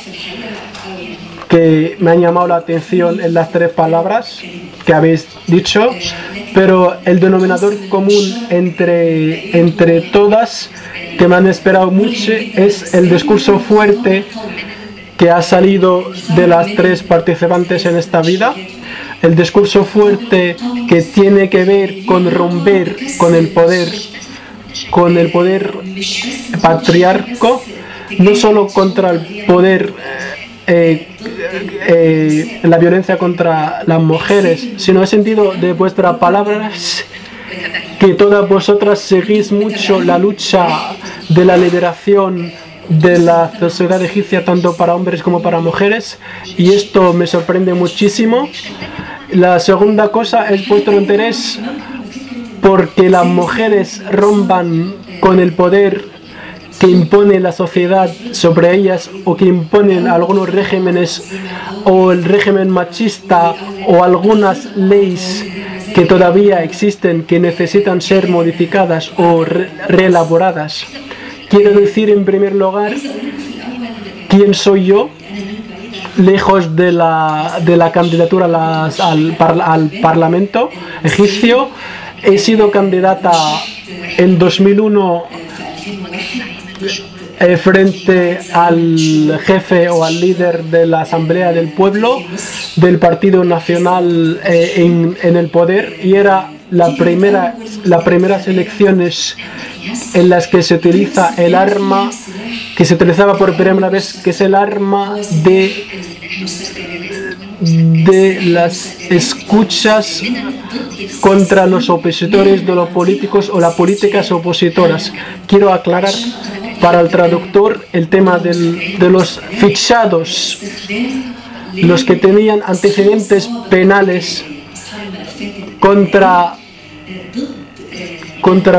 que me han llamado la atención en las tres palabras que habéis dicho, pero el denominador común entre todas que me han esperado mucho es el discurso fuerte que ha salido de las tres participantes en esta vida. El discurso fuerte que tiene que ver con romper con el poder patriarcal, no solo contra el poder, la violencia contra las mujeres, sino en el sentido de vuestras palabras, que todas vosotras seguís mucho la lucha de la liberación de la sociedad egipcia, tanto para hombres como para mujeres, y esto me sorprende muchísimo. La segunda cosa es vuestro interés porque las mujeres rompan con el poder que impone la sociedad sobre ellas o que imponen algunos regímenes o el régimen machista o algunas leyes que todavía existen que necesitan ser modificadas o reelaboradas. Quiero decir, en primer lugar, quién soy yo, lejos de la candidatura al Parlamento egipcio. He sido candidata en 2001 frente al jefe o al líder de la Asamblea del Pueblo del Partido Nacional en el poder, y era las primeras elecciones en las que se utiliza el arma que se utilizaba por primera vez, que es el arma de las escuchas contra los opositores de los políticos o las políticas opositoras. Quiero aclarar para el traductor el tema de los fichados, los que tenían antecedentes penales contra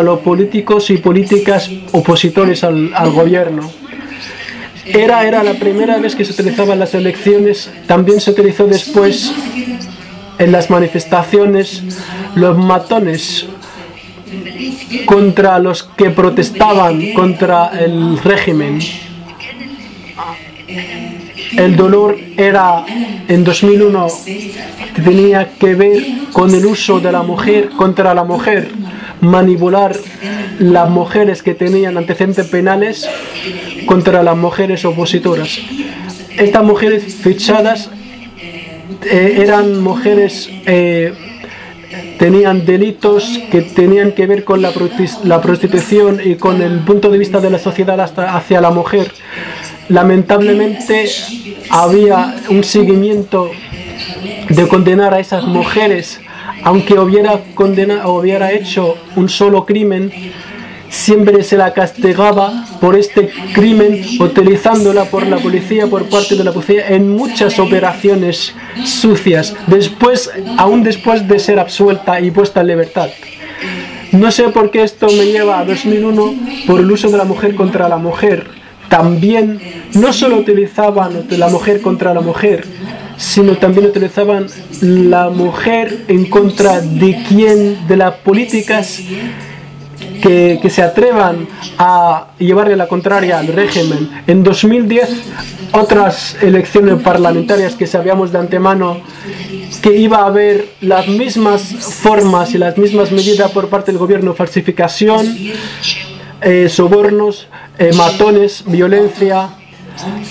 los políticos y políticas opositores al gobierno. Era la primera vez que se utilizaba en las elecciones. También se utilizó después en las manifestaciones los matones contra los que protestaban contra el régimen. El dolor era en 2001, tenía que ver con el uso de la mujer contra la mujer, manipular las mujeres que tenían antecedentes penales contra las mujeres opositoras. Estas mujeres fichadas eran mujeres, tenían delitos que tenían que ver con la prostitución y con el punto de vista de la sociedad hacia la mujer. Lamentablemente había un seguimiento de condenar a esas mujeres, aunque hubiera hecho un solo crimen, siempre se la castigaba por este crimen, utilizándola por la policía, por parte de la policía, en muchas operaciones sucias, aún después de ser absuelta y puesta en libertad. No sé por qué esto me lleva a 2001, por el uso de la mujer contra la mujer. También no solo utilizaban la mujer contra la mujer, sino también utilizaban la mujer en contra de las políticas que se atrevan a llevarle la contraria al régimen. En 2010, otras elecciones parlamentarias que sabíamos de antemano que iba a haber las mismas formas y las mismas medidas por parte del gobierno: falsificación, sobornos, matones, violencia,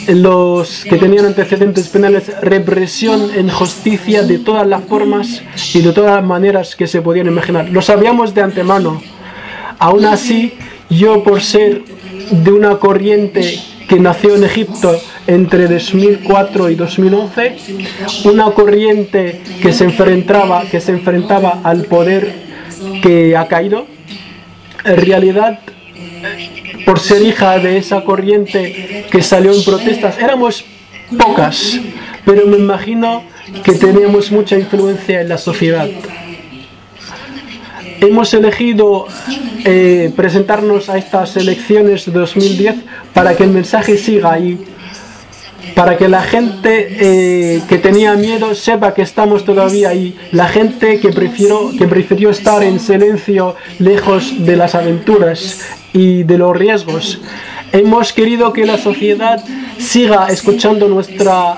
los que tenían antecedentes penales, represión, injusticia de todas las formas y de todas las maneras que se podían imaginar. Lo sabíamos de antemano. Aún así, yo, por ser de una corriente que nació en Egipto entre 2004 y 2011, una corriente que se enfrentaba al poder que ha caído, en realidad, por ser hija de esa corriente que salió en protestas, éramos pocas, pero me imagino que teníamos mucha influencia en la sociedad. Hemos elegido presentarnos a estas elecciones de 2010 para que el mensaje siga ahí, para que la gente que tenía miedo sepa que estamos todavía ahí, la gente que prefirió estar en silencio, lejos de las aventuras y de los riesgos. Hemos querido que la sociedad siga escuchando nuestro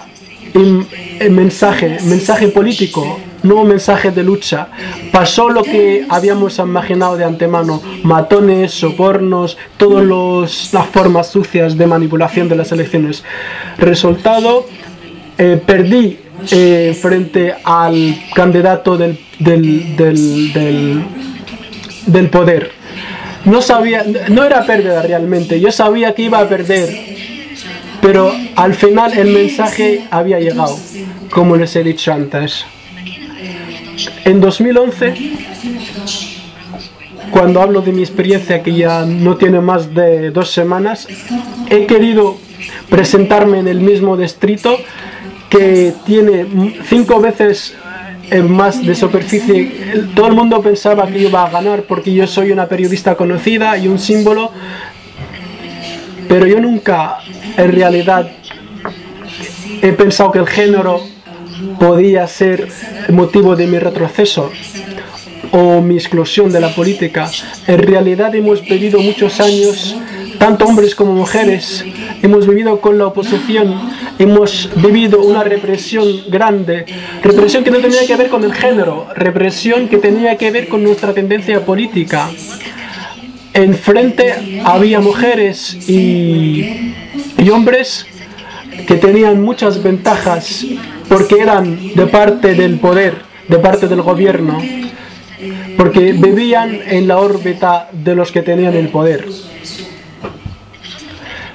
mensaje político, no un mensaje de lucha. Pasó lo que habíamos imaginado de antemano: matones, sobornos, todas las formas sucias de manipulación de las elecciones. Resultado, perdí frente al candidato del poder. No era pérdida realmente, yo sabía que iba a perder, pero al final el mensaje había llegado, como les he dicho antes. En 2011, cuando hablo de mi experiencia, que ya no tiene más de 2 semanas, he querido presentarme en el mismo distrito, que tiene 5 veces más de superficie. Todo el mundo pensaba que iba a ganar porque yo soy una periodista conocida y un símbolo, pero yo nunca en realidad he pensado que el género podía ser motivo de mi retroceso o mi exclusión de la política. En realidad hemos vivido muchos años, tanto hombres como mujeres, hemos vivido con la oposición, hemos vivido una represión grande, represión que no tenía que ver con el género, represión que tenía que ver con nuestra tendencia política. Enfrente había mujeres y hombres que tenían muchas ventajas porque eran de parte del poder, de parte del gobierno, porque vivían en la órbita de los que tenían el poder.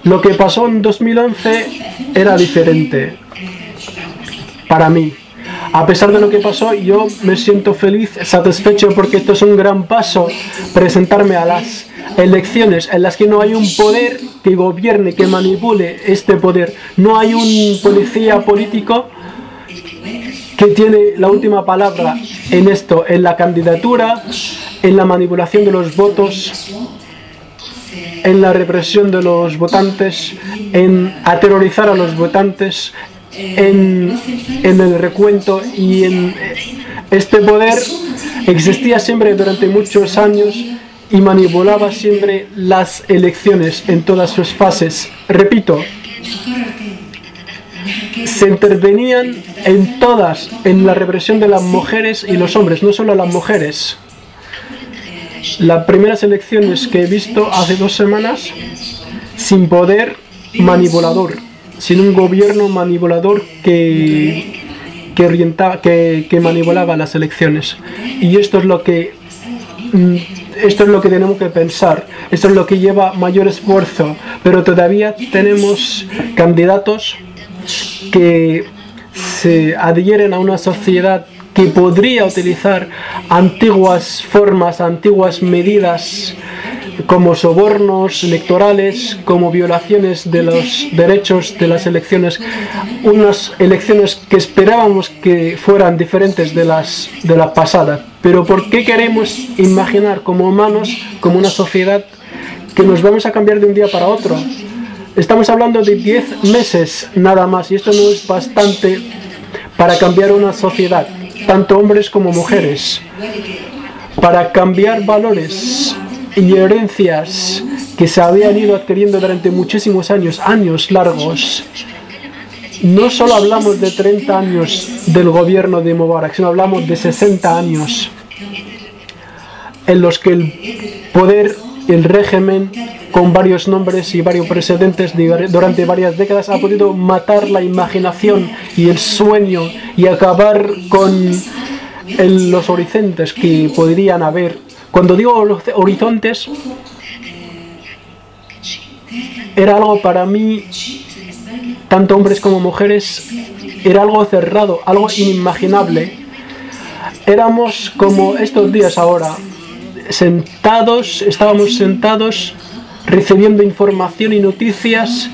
Lo que pasó en 2011 era diferente para mí. A pesar de lo que pasó, yo me siento feliz, satisfecho, porque esto es un gran paso, presentarme a las elecciones en las que no hay un poder que gobierne, que manipule este poder. No hay un policía político que tiene la última palabra en esto, en la candidatura, en la manipulación de los votos, en la represión de los votantes, en aterrorizar a los votantes, en el recuento. Y en este poder existía siempre durante muchos años y manipulaba siempre las elecciones en todas sus fases. Repito, se intervenían en todas, en la represión de las mujeres y los hombres, no solo las mujeres. Las primeras elecciones que he visto hace 2 semanas, sin poder manipulador, sin un gobierno manipulador que manipulaba las elecciones. Y esto es lo que tenemos que pensar, esto es lo que lleva mayor esfuerzo, pero todavía tenemos candidatos que se adhieren a una sociedad que podría utilizar antiguas formas, antiguas medidas como sobornos electorales, como violaciones de los derechos de las elecciones, unas elecciones que esperábamos que fueran diferentes de las pasadas. Pero ¿por qué queremos imaginar como humanos, como una sociedad, que nos vamos a cambiar de un día para otro? Estamos hablando de 10 meses nada más, y esto no es bastante para cambiar una sociedad, tanto hombres como mujeres, para cambiar valores y herencias que se habían ido adquiriendo durante muchísimos años, años largos. No solo hablamos de 30 años del gobierno de Mubarak, sino hablamos de 60 años en los que el poder, el régimen, con varios nombres y varios precedentes durante varias décadas, ha podido matar la imaginación y el sueño y acabar con los horizontes que podrían haber. Cuando digo los horizontes, era algo para mí, tanto hombres como mujeres, era algo cerrado, algo inimaginable. Éramos como estos días ahora, estábamos sentados recibiendo información y noticias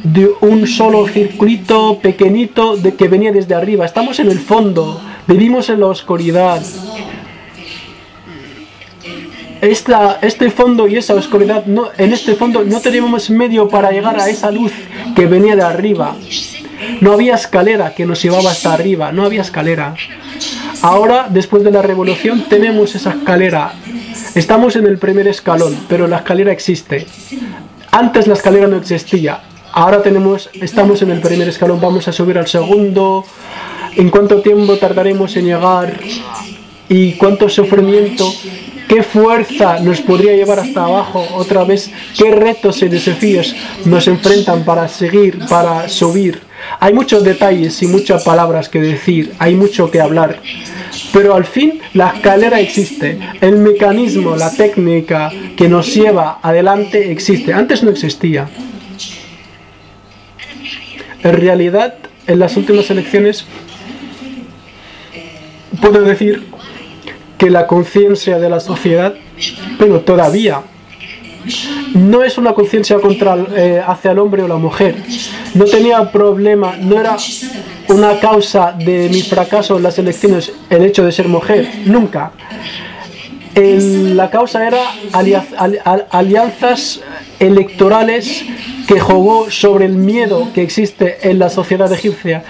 de un solo circuito pequeñito que venía desde arriba. Estamos en el fondo, vivimos en la oscuridad. Este fondo y esa oscuridad, en este fondo no teníamos medio para llegar a esa luz que venía de arriba. No había escalera que nos llevaba hasta arriba, no había escalera. Ahora, después de la revolución, tenemos esa escalera. Estamos en el primer escalón, pero la escalera existe. Antes la escalera no existía. Ahora estamos en el primer escalón, vamos a subir al segundo. ¿En cuánto tiempo tardaremos en llegar? ¿Y cuánto sufrimiento? ¿Qué fuerza nos podría llevar hasta abajo otra vez? ¿Qué retos y desafíos nos enfrentan para seguir, para subir? Hay muchos detalles y muchas palabras que decir, hay mucho que hablar. Pero al fin la escalera existe, el mecanismo, la técnica que nos lleva adelante existe. Antes no existía. En realidad, en las últimas elecciones, puedo decir que la conciencia de la sociedad, pero todavía, no es una conciencia hacia el hombre o la mujer. No tenía problema, no era una causa de mi fracaso en las elecciones el hecho de ser mujer, nunca. La causa era alianzas electorales que jugó sobre el miedo que existe en la sociedad egipcia.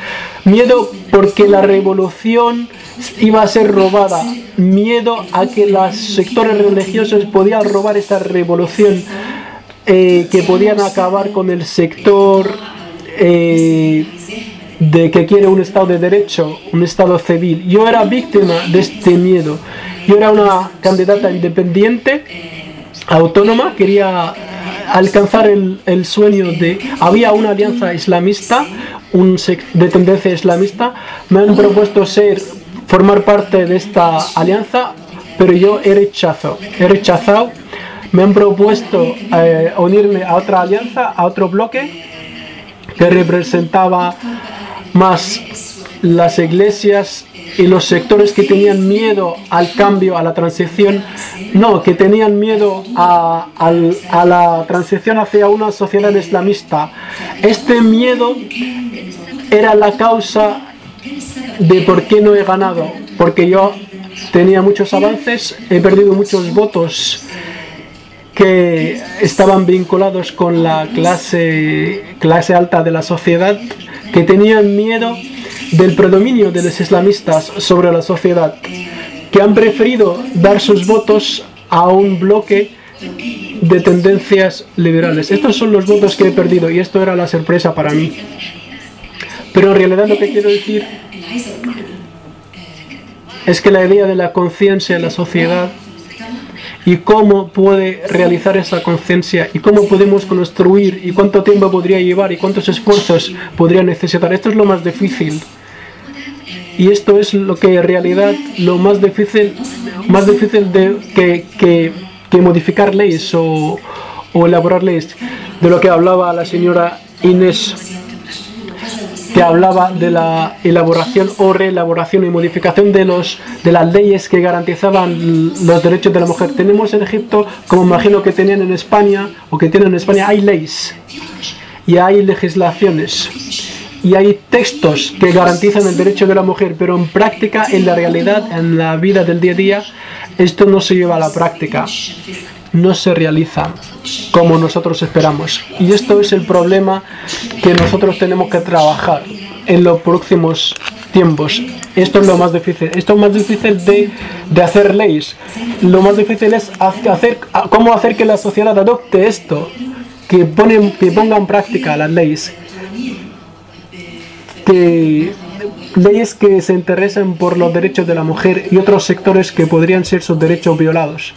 Miedo porque la revolución iba a ser robada, miedo a que los sectores religiosos podían robar esta revolución, que podían acabar con el sector de que quiere un Estado de Derecho, un Estado civil. Yo era víctima de este miedo. Yo era una candidata independiente, autónoma, quería alcanzar el sueño de... Había una alianza islamista, de tendencia islamista, me han propuesto formar parte de esta alianza, pero yo he rechazado. Me han propuesto unirme a otra alianza, a otro bloque, que representaba más las iglesias y los sectores que tenían miedo al cambio, a la transición, que tenían miedo a la transición hacia una sociedad islamista. Este miedo era la causa de por qué no he ganado, porque yo tenía muchos avances, he perdido muchos votos que estaban vinculados con la clase alta de la sociedad, que tenían miedo del predominio de los islamistas sobre la sociedad, que han preferido dar sus votos a un bloque de tendencias liberales. Estos son los votos que he perdido y esto era la sorpresa para mí. Pero en realidad lo que quiero decir es que la idea de la conciencia en la sociedad y cómo puede realizar esa conciencia y cómo podemos construir y cuánto tiempo podría llevar y cuántos esfuerzos podría necesitar. Esto es lo más difícil. Y esto es lo que en realidad lo más difícil que modificar leyes o elaborar leyes, de lo que hablaba la señora Inés, que hablaba de la elaboración o reelaboración y modificación de las leyes que garantizaban los derechos de la mujer. Tenemos en Egipto, como imagino que tenían en España, o que tienen en España, hay leyes y hay legislaciones y hay textos que garantizan el derecho de la mujer, pero en práctica, en la realidad, en la vida del día a día, esto no se lleva a la práctica, no se realiza como nosotros esperamos. Y esto es el problema que nosotros tenemos que trabajar en los próximos tiempos. Esto es lo más difícil. Esto es más difícil de hacer leyes. Lo más difícil es cómo hacer que la sociedad adopte esto, que ponga en práctica las leyes. Leyes que se interesen por los derechos de la mujer y otros sectores que podrían ser sus derechos violados.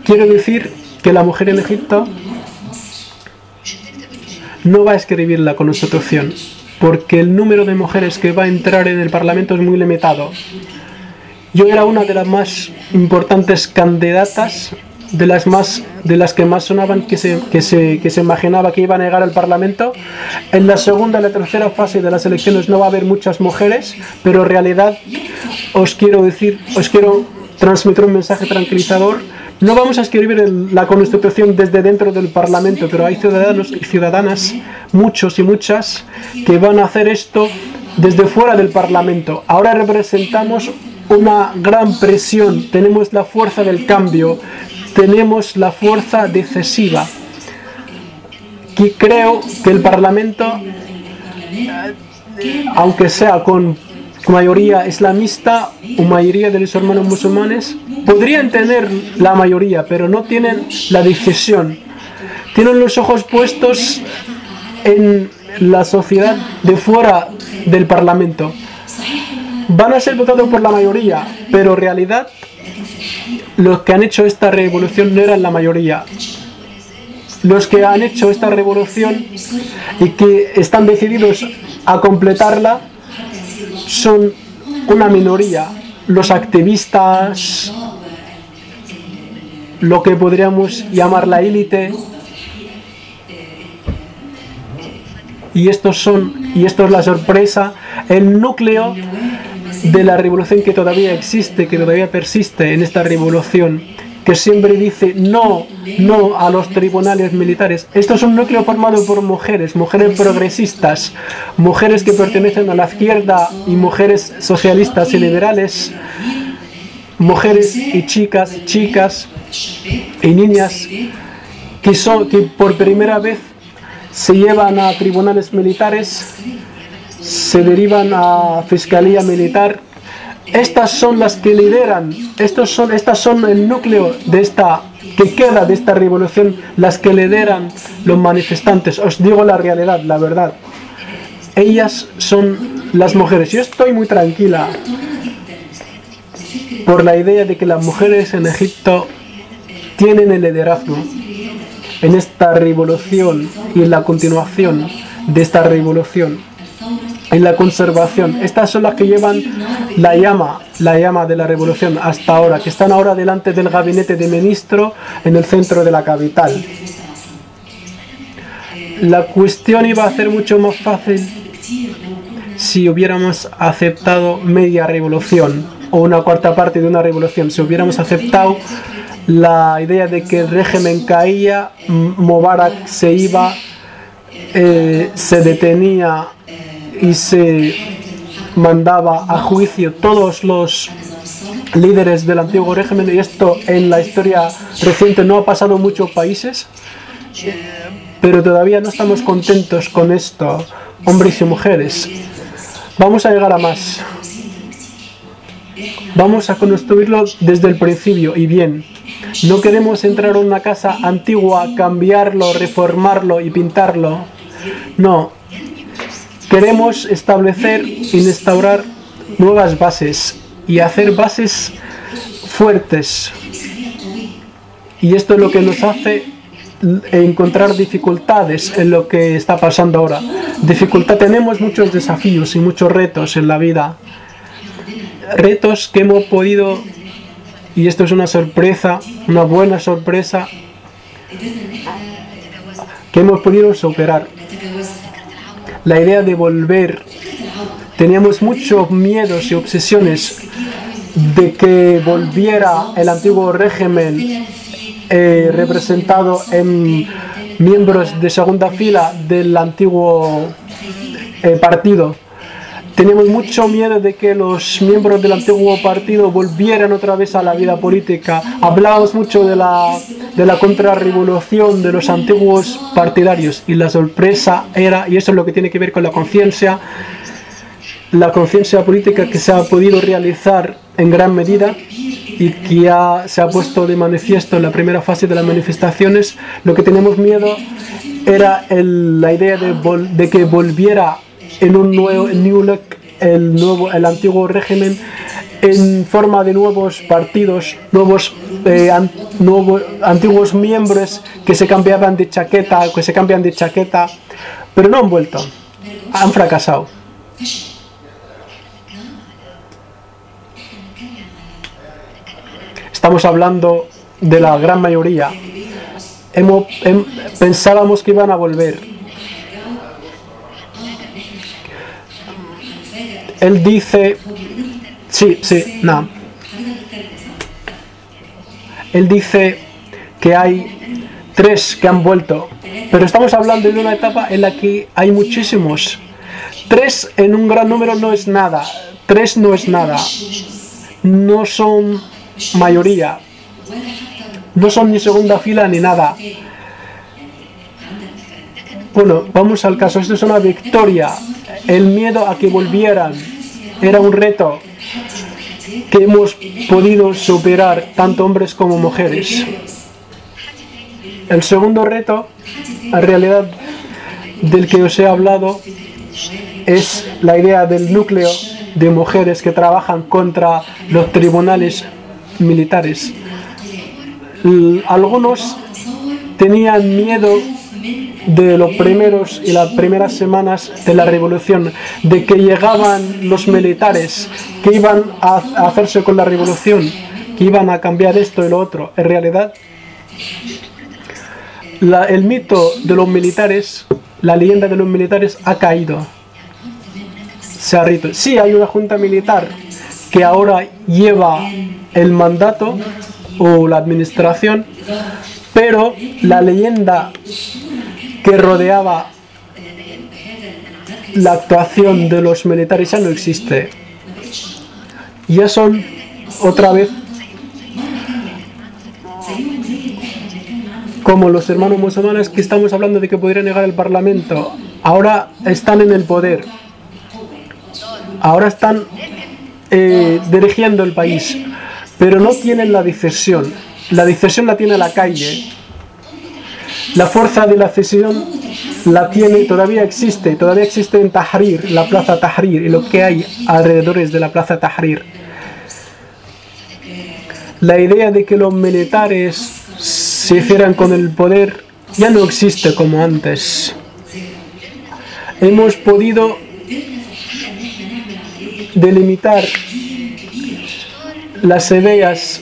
Quiero decir que la mujer en Egipto no va a escribir la Constitución, porque el número de mujeres que va a entrar en el Parlamento es muy limitado. Yo era una de las más importantes candidatas, de las que más sonaban, que se imaginaba que iban a llegar al Parlamento. En la segunda y la tercera fase de las elecciones no va a haber muchas mujeres, pero en realidad os quiero transmitir un mensaje tranquilizador. No vamos a escribir la Constitución desde dentro del Parlamento, pero hay ciudadanos y ciudadanas, muchos y muchas, que van a hacer esto desde fuera del Parlamento. Ahora representamos una gran presión, tenemos la fuerza del cambio, tenemos la fuerza decisiva. Y creo que el Parlamento, aunque sea con mayoría islamista o mayoría de los hermanos musulmanes, podrían tener la mayoría, pero no tienen la decisión. Tienen los ojos puestos en la sociedad de fuera del Parlamento. Van a ser votados por la mayoría, pero en realidad los que han hecho esta revolución no eran la mayoría. Los que han hecho esta revolución y que están decididos a completarla son una minoría. Los activistas, lo que podríamos llamar la élite, y esto es la sorpresa, el núcleo de la revolución que todavía existe, que todavía persiste en esta revolución, que siempre dice no a los tribunales militares. Esto es un núcleo formado por mujeres progresistas, mujeres que pertenecen a la izquierda y mujeres socialistas y liberales, mujeres y chicas y niñas que por primera vez se llevan a tribunales militares, se derivan a fiscalía militar. Estas son las que lideran, estas son el núcleo que queda de esta revolución, las que lideran los manifestantes. Os digo la realidad, la verdad. Ellas son las mujeres. Yo estoy muy tranquila por la idea de que las mujeres en Egipto tienen el liderazgo en esta revolución y en la continuación de esta revolución, en la conservación. Estas son las que llevan la llama de la revolución hasta ahora, que están ahora delante del gabinete de ministro en el centro de la capital. La cuestión iba a ser mucho más fácil si hubiéramos aceptado media revolución o una cuarta parte de una revolución, si hubiéramos aceptado la idea de que el régimen caía, Mubarak se iba, se detenía y se mandaba a juicio todos los líderes del antiguo régimen, y esto en la historia reciente no ha pasado en muchos países, pero todavía no estamos contentos con esto, hombres y mujeres. Vamos a llegar a más. Vamos a construirlo desde el principio y bien. No queremos entrar en una casa antigua, cambiarlo, reformarlo y pintarlo. No. Queremos establecer y instaurar nuevas bases y hacer bases fuertes. Y esto es lo que nos hace encontrar dificultades en lo que está pasando ahora. Tenemos muchos desafíos y muchos retos en la vida. Retos que hemos podido, y esto es una sorpresa, una buena sorpresa, que hemos podido superar. la idea de volver. Teníamos muchos miedos y obsesiones de que volviera el antiguo régimen representado en miembros de segunda fila del antiguo partido. Teníamos mucho miedo de que los miembros del antiguo partido volvieran otra vez a la vida política. Hablábamos mucho de la contrarrevolución de los antiguos partidarios, y la sorpresa era, y eso es lo que tiene que ver con la conciencia política que se ha podido realizar en gran medida y que ya se ha puesto de manifiesto en la primera fase de las manifestaciones. Lo que teníamos miedo era la idea de que volviera en un nuevo New Look el antiguo régimen en forma de nuevos partidos, antiguos miembros que se cambian de chaqueta, pero no han vuelto, han fracasado. Estamos hablando de la gran mayoría. Pensábamos que iban a volver. Él dice, Él dice que hay 3 que han vuelto, pero estamos hablando de una etapa en la que hay muchísimos. 3 en un gran número no es nada. 3 no es nada. No son mayoría. No son ni segunda fila ni nada. Bueno, vamos al caso. Esto es una victoria. El miedo a que volvieran era un reto que hemos podido superar tanto hombres como mujeres. El segundo reto, en realidad, del que os he hablado, es la idea del núcleo de mujeres que trabajan contra los tribunales militares. Algunos tenían miedo de los primeros y las primeras semanas de la revolución, de que llegaban los militares, que iban a hacerse con la revolución, que iban a cambiar esto y lo otro. En realidad, el mito de los militares, la leyenda de los militares ha caído. Se ha roto. Sí, hay una junta militar que ahora lleva el mandato o la administración, pero la leyenda que rodeaba la actuación de los militares ya no existe. Ya son otra vez como los hermanos musulmanes que estamos hablando de que podrían llegar al Parlamento. Ahora están en el poder. Ahora están dirigiendo el país, pero no tienen la decisión. La decisión la tiene la calle. La fuerza de la decisión la tiene, todavía existe en Tahrir, la plaza Tahrir y lo que hay alrededores de la plaza Tahrir. La idea de que los militares se hicieran con el poder ya no existe como antes. Hemos podido delimitar las ideas,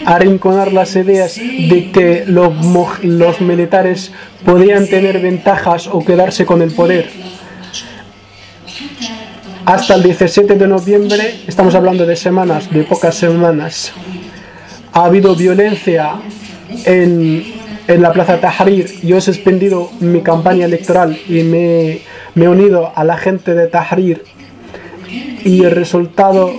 arrinconar las ideas de que los militares podían tener ventajas o quedarse con el poder. Hasta el 17 de noviembre, estamos hablando de semanas, de pocas semanas, ha habido violencia en la plaza Tahrir. Yo he suspendido mi campaña electoral y me he unido a la gente de Tahrir, y el resultado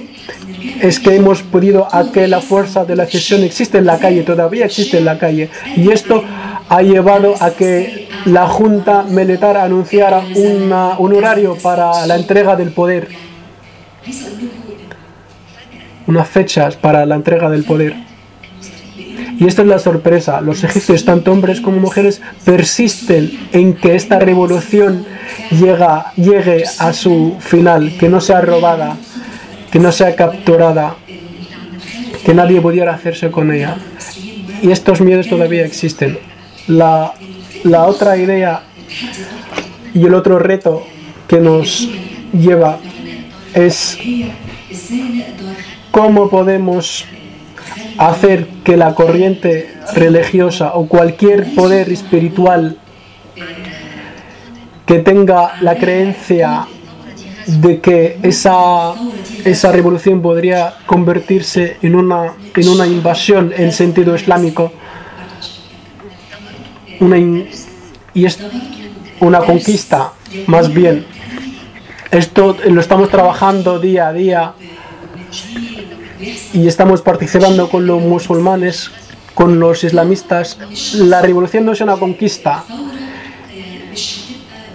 es que hemos podido a que la fuerza de la decisión existe en la calle, todavía existe en la calle, y esto ha llevado a que la junta militar anunciara un horario para la entrega del poder, unas fechas para la entrega del poder. Y esta es la sorpresa: los egipcios, tanto hombres como mujeres, persisten en que esta revolución llegue a su final, que no sea robada, que no sea capturada, que nadie pudiera hacerse con ella. Y estos miedos todavía existen. La otra idea y el otro reto que nos lleva es cómo podemos hacer que la corriente religiosa o cualquier poder espiritual que tenga la creencia de que esa revolución podría convertirse en una invasión en sentido islámico, y es una conquista, más bien. Esto lo estamos trabajando día a día y estamos participando con los musulmanes, con los islamistas. La revolución no es una conquista.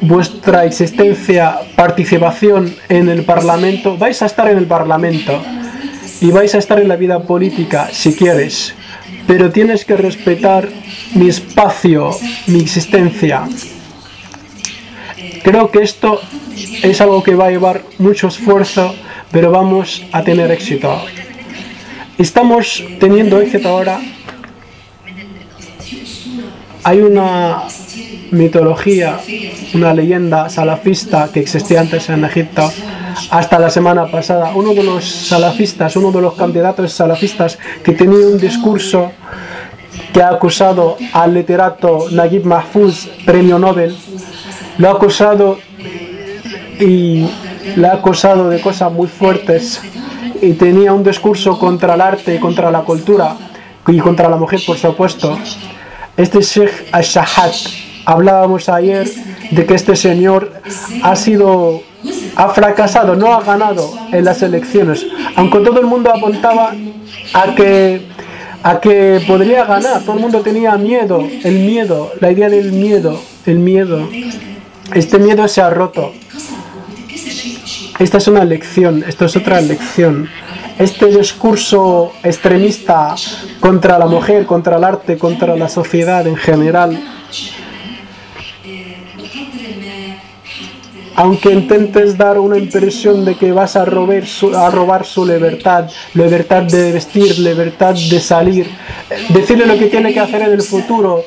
Vuestra existencia, participación en el Parlamento, vais a estar en el Parlamento y vais a estar en la vida política si quieres, pero tienes que respetar mi espacio, mi existencia. Creo que esto es algo que va a llevar mucho esfuerzo, pero vamos a tener éxito. Estamos teniendo éxito ahora. Hay una mitología, una leyenda salafista que existía antes en Egipto hasta la semana pasada. Uno de los salafistas, uno de los candidatos salafistas que tenía un discurso que ha acusado al literato Naguib Mahfouz, premio Nobel, lo ha acusado de cosas muy fuertes, y tenía un discurso contra el arte y contra la cultura y contra la mujer, por supuesto. Este Sheikh Al-Shahad, hablábamos ayer de que este señor ha fracasado, no ha ganado en las elecciones, aunque todo el mundo apuntaba a que podría ganar. Todo el mundo tenía miedo, la idea del miedo, el miedo. Este miedo se ha roto. Esta es una lección, esto es otra lección. Este discurso extremista contra la mujer, contra el arte, contra la sociedad en general, aunque intentes dar una impresión de que vas a robar su libertad de vestir, libertad de salir, decirle lo que tiene que hacer en el futuro,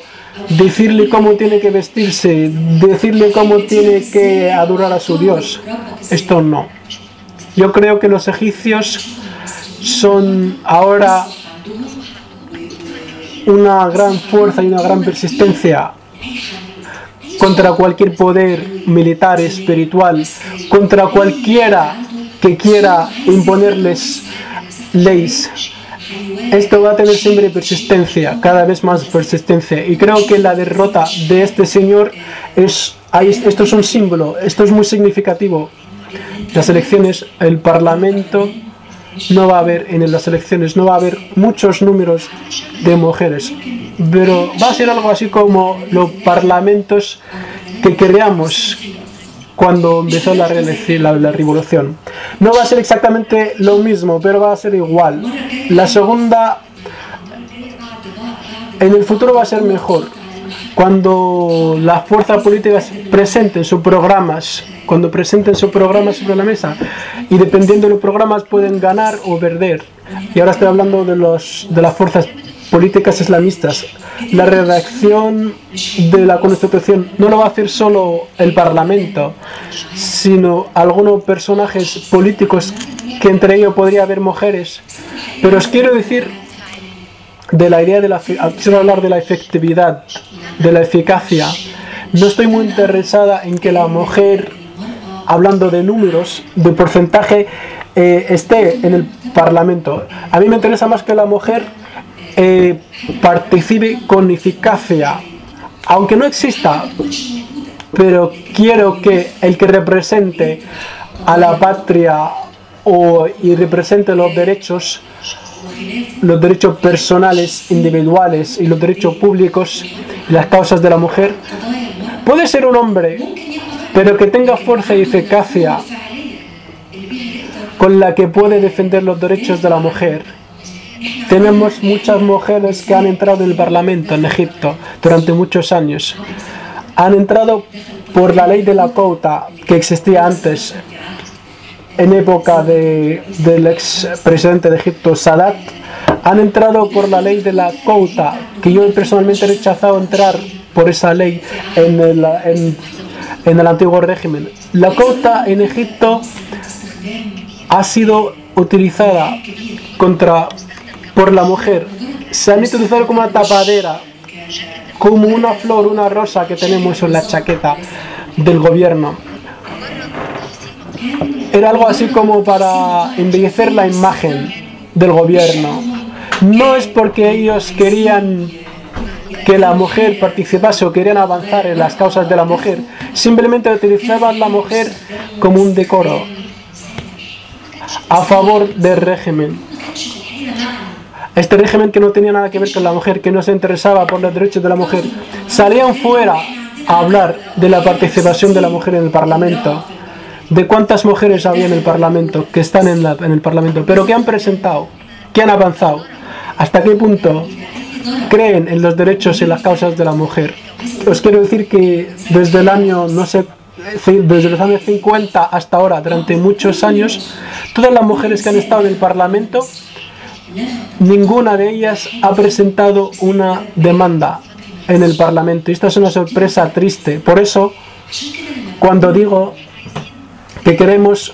decirle cómo tiene que vestirse, decirle cómo tiene que adorar a su Dios. Esto no. Yo creo que los egipcios son ahora una gran fuerza y una gran persistencia contra cualquier poder militar, espiritual, contra cualquiera que quiera imponerles leyes. Esto va a tener siempre persistencia, cada vez más persistencia. Y creo que la derrota de este señor esto es un símbolo, esto es muy significativo. Las elecciones, el Parlamento, no va a haber en las elecciones, no va a haber muchos números de mujeres, pero va a ser algo así como los parlamentos que creamos cuando empezó la revolución. No va a ser exactamente lo mismo, pero va a ser igual. La segunda, en el futuro va a ser mejor. Cuando las fuerzas políticas presenten sus programas, sobre la mesa, y dependiendo de los programas pueden ganar o perder. Y ahora estoy hablando de las fuerzas políticas islamistas. La redacción de la Constitución no lo va a hacer solo el Parlamento, sino algunos personajes políticos, que entre ellos podría haber mujeres. Pero os quiero decir de la idea quiero hablar de la efectividad, de la eficacia. No estoy muy interesada en que la mujer, hablando de números, de porcentaje, esté en el Parlamento. A mí me interesa más que la mujer participe con eficacia, aunque no exista, pero quiero que el que represente a la patria y represente los derechos personales, individuales, y los derechos públicos y las causas de la mujer, puede ser un hombre, pero que tenga fuerza y eficacia con la que puede defender los derechos de la mujer. Tenemos muchas mujeres que han entrado en el Parlamento en Egipto durante muchos años. Han entrado por la ley de la cuota que existía antes, en época del ex presidente de Egipto, Sadat. Han entrado por la ley de la cuota, que yo personalmente he rechazado entrar por esa ley en el antiguo régimen. La cuota en Egipto ha sido utilizada por la mujer. Se han utilizado como una tapadera, como una flor, una rosa que tenemos en la chaqueta, del gobierno. Era algo así como para embellecer la imagen del gobierno. No es porque ellos querían que la mujer participase o querían avanzar en las causas de la mujer, simplemente utilizaban la mujer como un decoro a favor del régimen. Este régimen que no tenía nada que ver con la mujer, que no se interesaba por los derechos de la mujer, salían fuera a hablar de la participación de la mujer en el Parlamento, de cuántas mujeres había en el Parlamento, que están en el Parlamento, pero que han presentado, que han avanzado, hasta qué punto creen en los derechos y las causas de la mujer. Os quiero decir que desde el año, no sé, desde los años 50 hasta ahora, durante muchos años, todas las mujeres que han estado en el Parlamento, ninguna de ellas ha presentado una demanda en el Parlamento. Y esta es una sorpresa triste. Por eso, cuando digo que queremos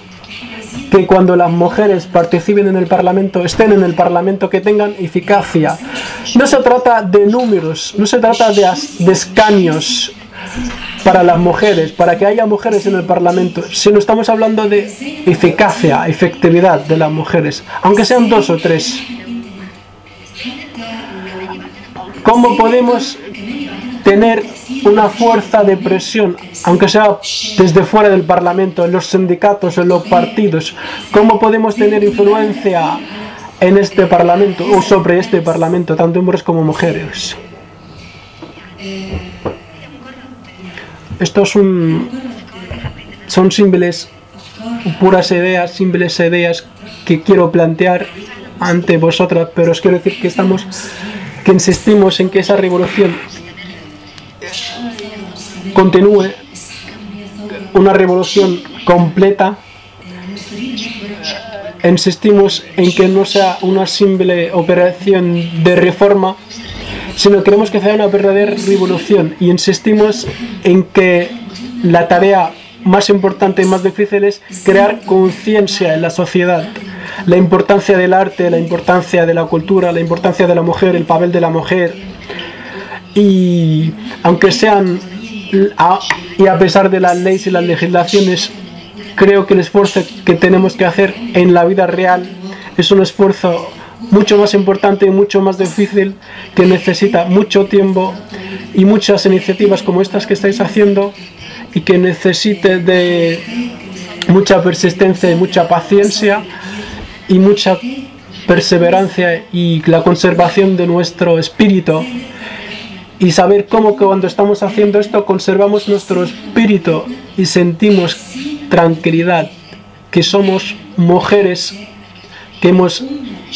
que cuando las mujeres participen en el Parlamento, estén en el Parlamento, que tengan eficacia. No se trata de números, no se trata de escaños para las mujeres, para que haya mujeres en el Parlamento, sino estamos hablando de eficacia, efectividad de las mujeres, aunque sean 2 o 3. ¿Cómo podemos tener una fuerza de presión, aunque sea desde fuera del Parlamento, en los sindicatos, en los partidos? ¿Cómo podemos tener influencia en este Parlamento o sobre este Parlamento, tanto hombres como mujeres? Estos son simples, puras ideas, simples ideas que quiero plantear ante vosotras, pero os quiero decir que insistimos en que esa revolución continúe, una revolución completa. Insistimos en que no sea una simple operación de reforma, sino queremos que sea una verdadera revolución, y insistimos en que la tarea más importante y más difícil es crear conciencia en la sociedad, la importancia del arte, la importancia de la cultura, la importancia de la mujer, el papel de la mujer. Y aunque sean, y a pesar de las leyes y las legislaciones, creo que el esfuerzo que tenemos que hacer en la vida real es un esfuerzo mucho más importante y mucho más difícil, que necesita mucho tiempo y muchas iniciativas como estas que estáis haciendo, y que necesite de mucha persistencia y mucha paciencia y mucha perseverancia y la conservación de nuestro espíritu, y saber cómo que cuando estamos haciendo esto conservamos nuestro espíritu y sentimos tranquilidad, que somos mujeres que hemos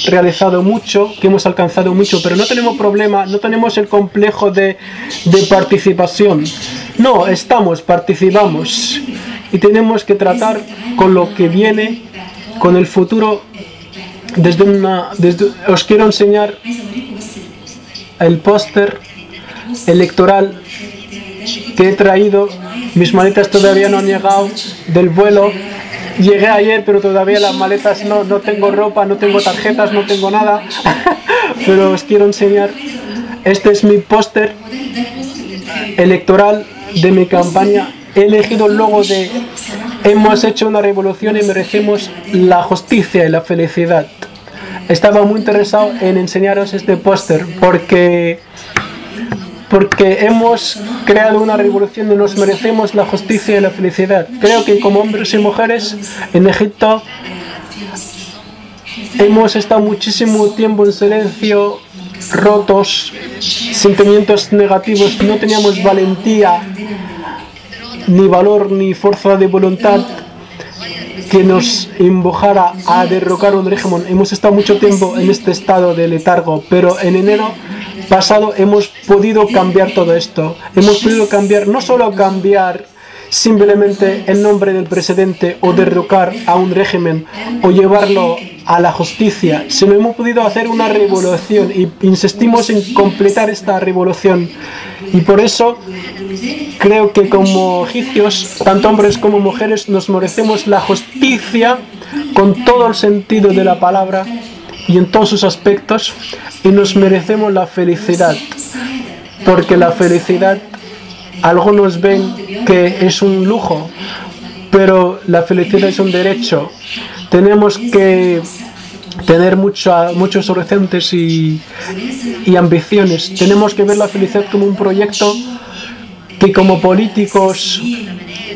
realizado mucho, que hemos alcanzado mucho, pero no tenemos problema, no tenemos el complejo de participación. No, participamos, y tenemos que tratar con lo que viene, con el futuro, os quiero enseñar el póster electoral que he traído. Mis maletas todavía no han llegado del vuelo. Llegué ayer, pero todavía las maletas no tengo ropa, no tengo tarjetas, no tengo nada. Pero os quiero enseñar. Este es mi póster electoral de mi campaña. He elegido el logo de hemos hecho una revolución y merecemos la justicia y la felicidad. Estaba muy interesado en enseñaros este póster porque hemos creado una revolución y nos merecemos la justicia y la felicidad. Creo que como hombres y mujeres en Egipto hemos estado muchísimo tiempo en silencio, rotos, sentimientos negativos, no teníamos valentía, ni valor, ni fuerza de voluntad que nos empujara a derrocar un régimen. Hemos estado mucho tiempo en este estado de letargo, pero en enero pasado hemos podido cambiar todo esto. Hemos podido cambiar, no solo cambiar simplemente el nombre del presidente o derrocar a un régimen o llevarlo a la justicia, sino hemos podido hacer una revolución, y insistimos en completar esta revolución. Y por eso creo que como egipcios, tanto hombres como mujeres, nos merecemos la justicia con todo el sentido de la palabra y en todos sus aspectos, y nos merecemos la felicidad, porque la felicidad, algunos ven que es un lujo, pero la felicidad es un derecho. Tenemos que tener muchos horizontes y ambiciones. Tenemos que ver la felicidad como un proyecto que como políticos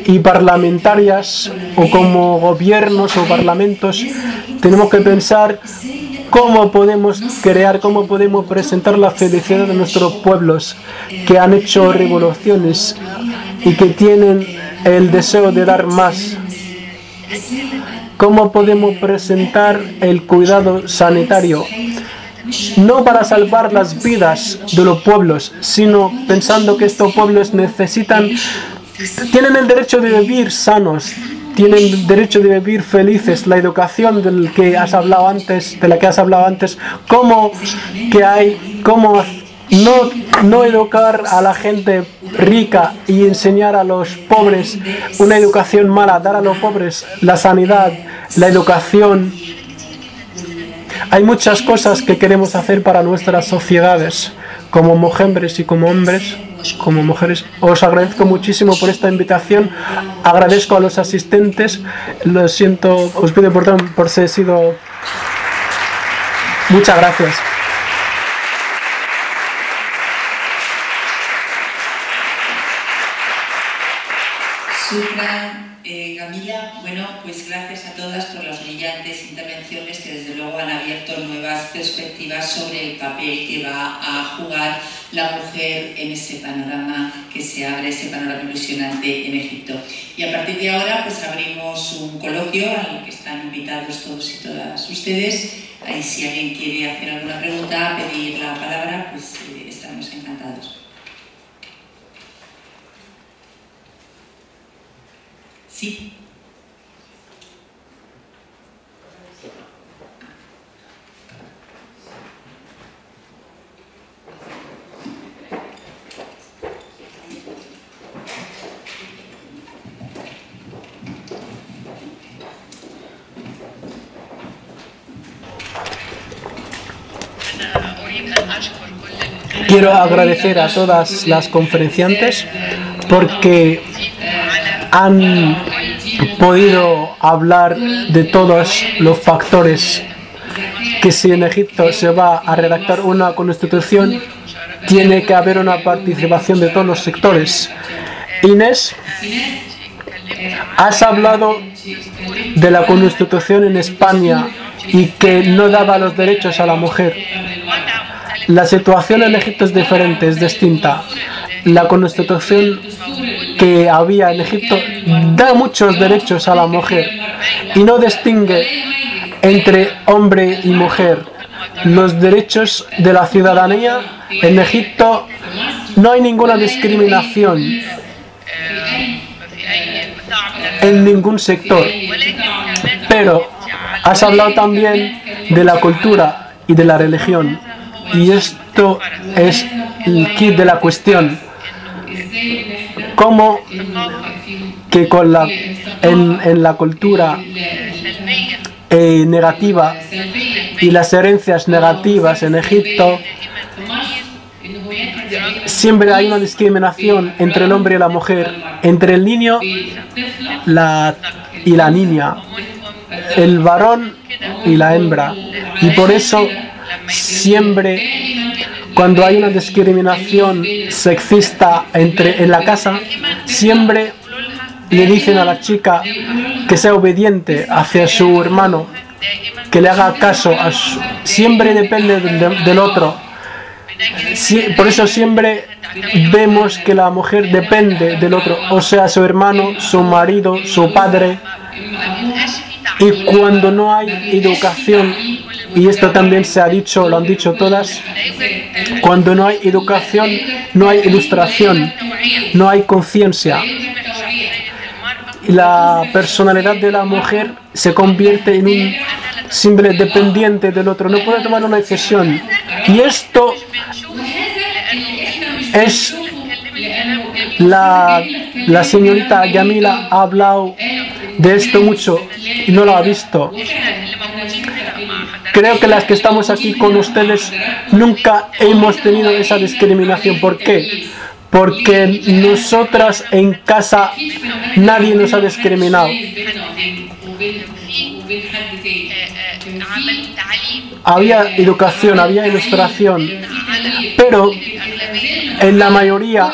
y parlamentarias o como gobiernos o parlamentos tenemos que pensar cómo podemos crear, cómo podemos presentar la felicidad de nuestros pueblos que han hecho revoluciones y que tienen el deseo de dar más. ¿Cómo podemos presentar el cuidado sanitario? No para salvar las vidas de los pueblos, sino pensando que estos pueblos tienen el derecho de vivir sanos, tienen el derecho de vivir felices. La educación de la que has hablado antes, cómo no educar a la gente rica y enseñar a los pobres una educación mala, dar a los pobres la sanidad, la educación. Hay muchas cosas que queremos hacer para nuestras sociedades, como mujeres y como hombres, como mujeres. Os agradezco muchísimo por esta invitación, agradezco a los asistentes, lo siento, os pido perdón por ser sido. Muchas gracias. Shukran, Camila. Bueno, pues gracias a todas por las brillantes intervenciones que desde luego han abierto nuevas perspectivas sobre el papel que va a jugar la mujer en ese panorama que se abre, ese panorama ilusionante en Egipto. Y a partir de ahora pues abrimos un coloquio al que están invitados todos y todas ustedes. Ahí si alguien quiere hacer alguna pregunta, pedir la palabra, pues estamos encantados. Sí. Quiero agradecer a todas las conferenciantes porque han podido hablar de todos los factores que si en Egipto se va a redactar una constitución tiene que haber una participación de todos los sectores. Inés, has hablado de la constitución en España y que no daba los derechos a la mujer. La situación en Egipto es diferente, es distinta. La constitución que había en Egipto da muchos derechos a la mujer y no distingue entre hombre y mujer. Los derechos de la ciudadanía en Egipto no hay ninguna discriminación en ningún sector. Pero has hablado también de la cultura y de la religión. Y esto es el kit de la cuestión. Cómo que en la cultura negativa y las herencias negativas en Egipto siempre hay una discriminación entre el hombre y la mujer, entre el niño y la niña, el varón y la hembra. Y por eso siempre cuando hay una discriminación sexista en la casa, siempre le dicen a la chica que sea obediente hacia su hermano, que le haga caso, siempre depende del otro. Por eso siempre vemos que la mujer depende del otro, o sea, su hermano, su marido, su padre. Y cuando no hay educación, y esto también se ha dicho, lo han dicho todas, cuando no hay educación, no hay ilustración, no hay conciencia. La personalidad de la mujer se convierte en un simple dependiente del otro, no puede tomar una decisión. Y esto es la señorita Yamila ha hablado de esto mucho y no lo ha visto. Creo que las que estamos aquí con ustedes nunca hemos tenido esa discriminación. ¿Por qué? porque nosotras en casa nadie nos ha discriminado. Había educación, había ilustración, pero en la mayoría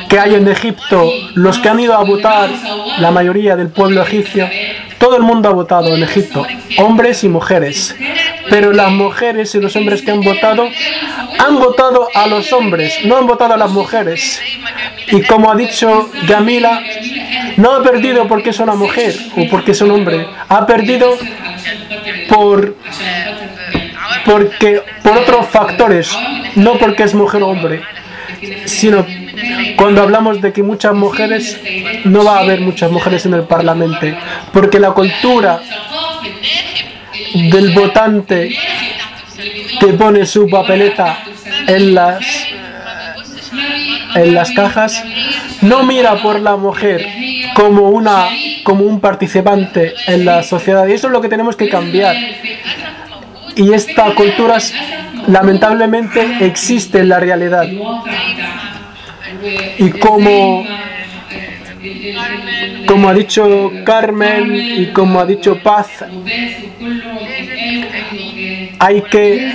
que hay en Egipto, los que han ido a votar, la mayoría del pueblo egipcio, todo el mundo ha votado en Egipto, hombres y mujeres. Pero las mujeres y los hombres que han votado a los hombres, no han votado a las mujeres. Y como ha dicho Yamila, no ha perdido porque es una mujer o porque es un hombre, ha perdido por otros factores, no porque es mujer o hombre, sino cuando hablamos de que muchas mujeres, no va a haber muchas mujeres en el Parlamento, porque la cultura del votante que pone su papeleta en las cajas no mira por la mujer como un participante en la sociedad, y eso es lo que tenemos que cambiar. Y esta cultura lamentablemente existe en la realidad, y como ha dicho Carmen y como ha dicho Paz, hay que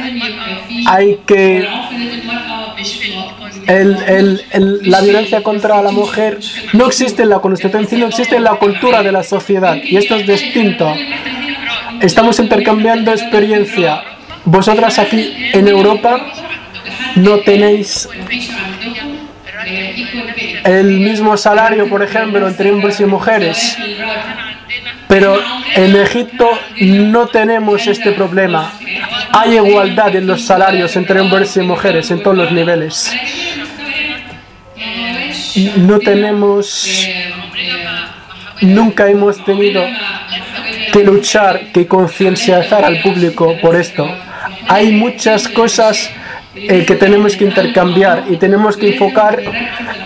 la violencia contra la mujer no existe en la Constitución, no existe en la cultura de la sociedad, y esto es distinto. Estamos intercambiando experiencia. Vosotras aquí en Europa no tenéis el mismo salario, por ejemplo, entre hombres y mujeres, pero en Egipto no tenemos este problema. Hay igualdad en los salarios entre hombres y mujeres en todos los niveles. Nunca hemos tenido que luchar, que concienciar al público por esto. Hay muchas cosas que tenemos que intercambiar, y tenemos que enfocar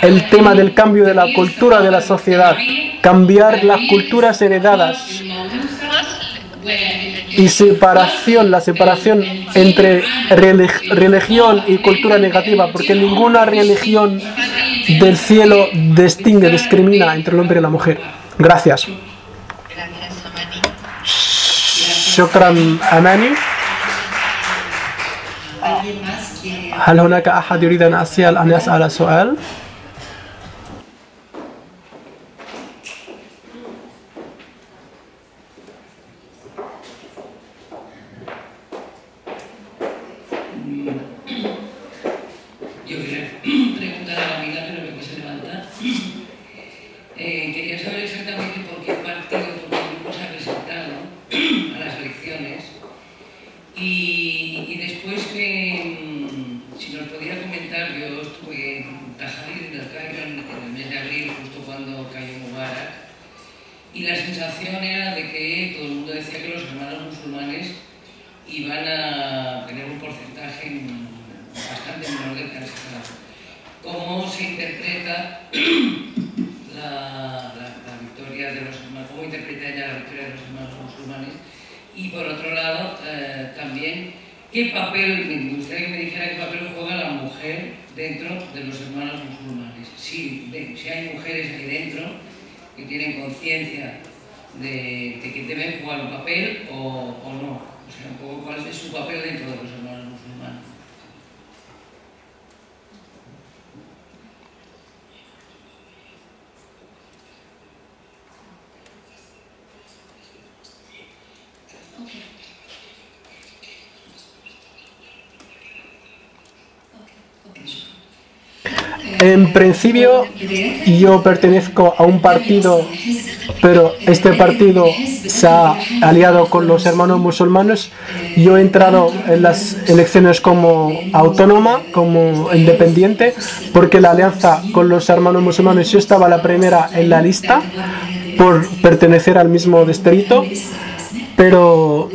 el tema del cambio de la cultura de la sociedad, cambiar las culturas heredadas y la separación entre religión y cultura negativa, porque ninguna religión del cielo discrimina entre el hombre y la mujer. Gracias. Shukran, Amani. هل هناك أحد يريد أن يسأل سؤال؟ Yo quería preguntar a la amiga, pero veo que se levanta. Quería saber exactamente por qué partido, por qué grupo se ha presentado a las elecciones, y después si nos podía comentar. Yo estuve en Tahrir, en el Cairo, en el mes de abril, justo cuando cayó Mubarak, y la sensación era de que todo el mundo decía que los hermanos musulmanes iban a tener un porcentaje bastante menor del que han sacado. ¿Cómo se interpreta la victoria de los hermanos? ¿Cómo interpreta ella la victoria de los hermanos musulmanes? Y por otro lado, también, ¿qué papel, me gustaría que me dijera qué papel juega la mujer dentro de los hermanos musulmanes? Si hay mujeres ahí dentro que tienen conciencia de que deben jugar un papel o no. O sea, un poco cuál es su papel dentro de los hermanos musulmanes. En principio, yo pertenezco a un partido, pero este partido se ha aliado con los hermanos musulmanes. Yo he entrado en las elecciones como autónoma, como independiente, porque la alianza con los hermanos musulmanes, yo estaba la primera en la lista por pertenecer al mismo distrito, pero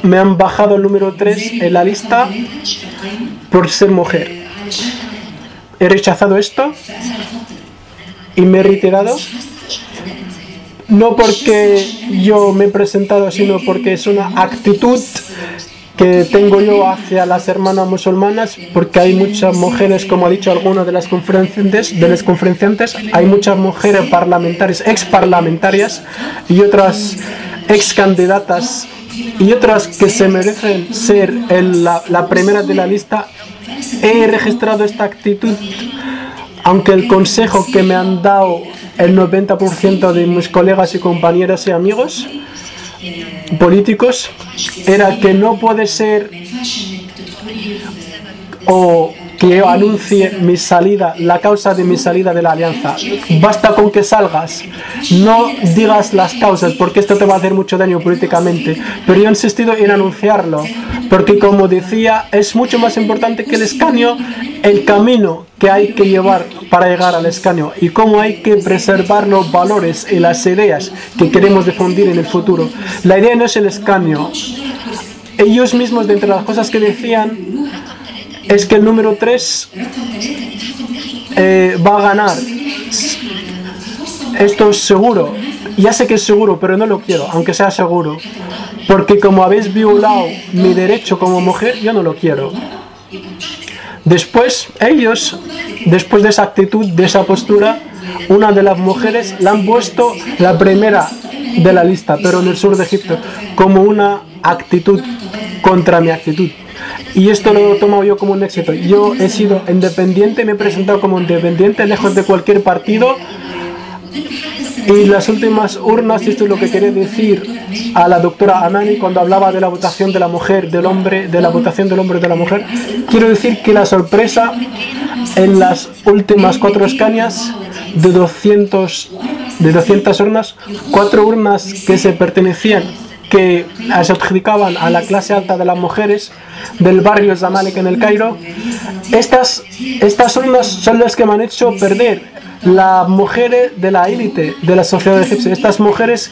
me han bajado el número 3 en la lista por ser mujer. He rechazado esto y me he retirado, no porque yo me he presentado, sino porque es una actitud que tengo yo hacia las hermanas musulmanas, porque hay muchas mujeres, como ha dicho alguna de las conferenciantes, hay muchas mujeres parlamentarias, exparlamentarias y otras excandidatas y otras que se merecen ser la primera de la lista. He registrado esta actitud, aunque el consejo que me han dado el 90% de mis colegas y compañeras y amigos políticos era que no puede ser o que yo anuncie mi salida, la causa de mi salida de la alianza. Basta con que salgas, no digas las causas, porque esto te va a hacer mucho daño políticamente. Pero yo he insistido en anunciarlo, porque como decía, es mucho más importante que el escaño, el camino que hay que llevar para llegar al escaño y cómo hay que preservar los valores y las ideas que queremos difundir en el futuro. La idea no es el escaño. Ellos mismos, de entre las cosas que decían, es que el número 3 va a ganar. Esto es seguro. Ya sé que es seguro, pero no lo quiero, aunque sea seguro. Porque como habéis violado mi derecho como mujer, yo no lo quiero. Después, ellos, después de esa actitud, de esa postura, una de las mujeres la han puesto la primera de la lista, pero en el sur de Egipto, como una actitud contra mi actitud. Y esto lo he tomado yo como un éxito. Yo he sido independiente, me he presentado como independiente, lejos de cualquier partido. Y las últimas urnas, esto es lo que quería decir a la doctora Amani cuando hablaba de la votación de la mujer, del hombre, de la votación del hombre y de la mujer. Quiero decir que la sorpresa en las últimas 4 escañas de 200 urnas, 4 urnas que se pertenecían, que se adjudicaban a la clase alta de las mujeres del barrio Zamalek en el Cairo. Estas urnas son las que me han hecho perder. Las mujeres de la élite de la sociedad egipcia, estas mujeres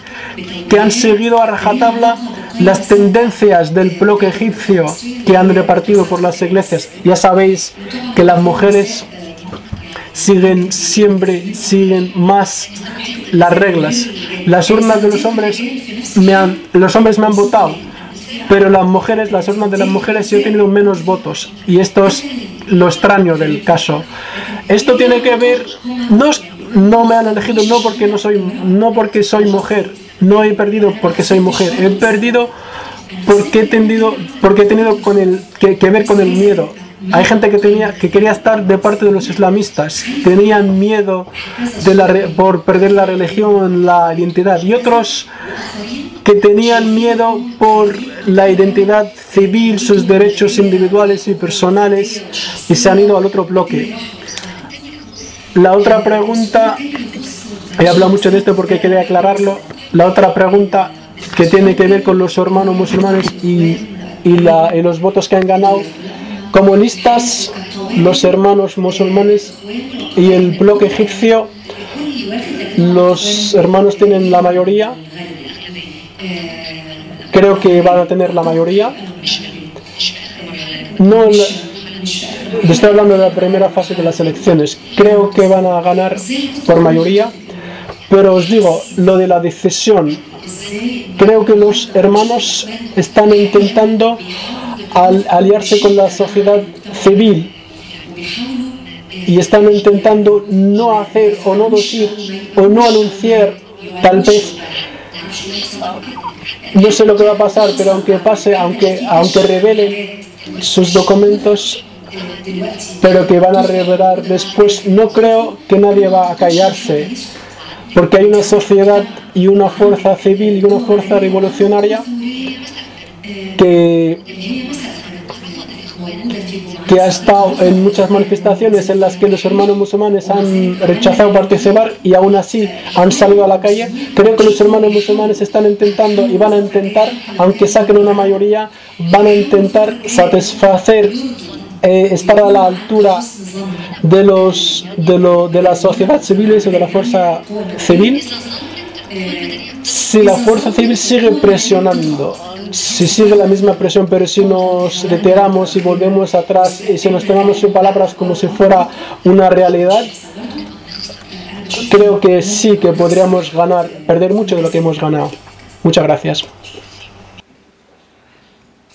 que han seguido a rajatabla las tendencias del bloque egipcio que han repartido por las iglesias. Ya sabéis que las mujeres siguen más las reglas. Las urnas de los hombres me han votado, pero las mujeres, las urnas de las mujeres, yo he tenido menos votos, y esto es lo extraño del caso. Esto tiene que ver, no me han elegido no porque soy mujer, no he perdido porque soy mujer, he perdido porque he tenido que ver con el miedo. Hay gente que quería estar de parte de los islamistas, tenían miedo por perder la religión, la identidad, y otros que tenían miedo por la identidad civil, sus derechos individuales y personales, y se han ido al otro bloque. La otra pregunta, he hablado mucho de esto porque quería aclararlo, la otra pregunta que tiene que ver con los hermanos musulmanes y los votos que han ganado. Como listas, los hermanos musulmanes y el bloque egipcio, los hermanos tienen la mayoría. Creo que van a tener la mayoría. Estoy hablando de la primera fase de las elecciones. Creo que van a ganar por mayoría. Pero os digo, lo de la decisión, creo que los hermanos están intentando aliarse con la sociedad civil y están intentando no hacer o no decir o no anunciar, tal vez, no sé lo que va a pasar, pero aunque pase, aunque revelen sus documentos, pero que van a revelar después, no creo que nadie va a callarse, porque hay una sociedad y una fuerza civil y una fuerza revolucionaria que ha estado en muchas manifestaciones en las que los hermanos musulmanes han rechazado participar y aún así han salido a la calle. Creo que los hermanos musulmanes están intentando y van a intentar, aunque saquen una mayoría, van a intentar satisfacer, estar a la altura de la sociedad civil y de la fuerza civil. Si la fuerza civil sigue presionando, si sigue la misma presión, pero si nos retiramos y volvemos atrás y si nos tomamos sus palabras como si fuera una realidad, creo que sí que podríamos perder mucho de lo que hemos ganado. Muchas gracias.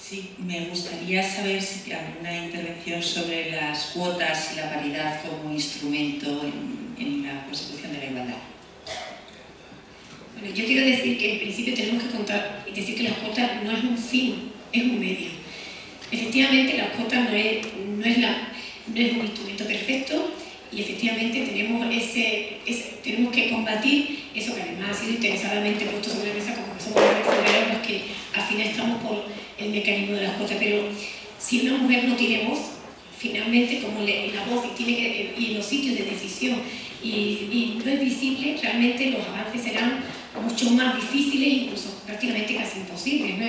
Sí, me sobre las cuotas y la paridad como instrumento en la consecución de la igualdad. Bueno, yo quiero decir que en principio tenemos que contar y decir que las cuotas no es un fin, es un medio. Efectivamente, las cuotas no es un instrumento perfecto y efectivamente tenemos que combatir eso que además ha sido interesadamente puesto sobre la mesa, como que somos las que al final estamos por el mecanismo de las cuotas, pero si una mujer no tiene voz, finalmente como la voz y en los sitios de decisión y no es visible, realmente los avances serán mucho más difíciles, incluso prácticamente casi imposibles, ¿no?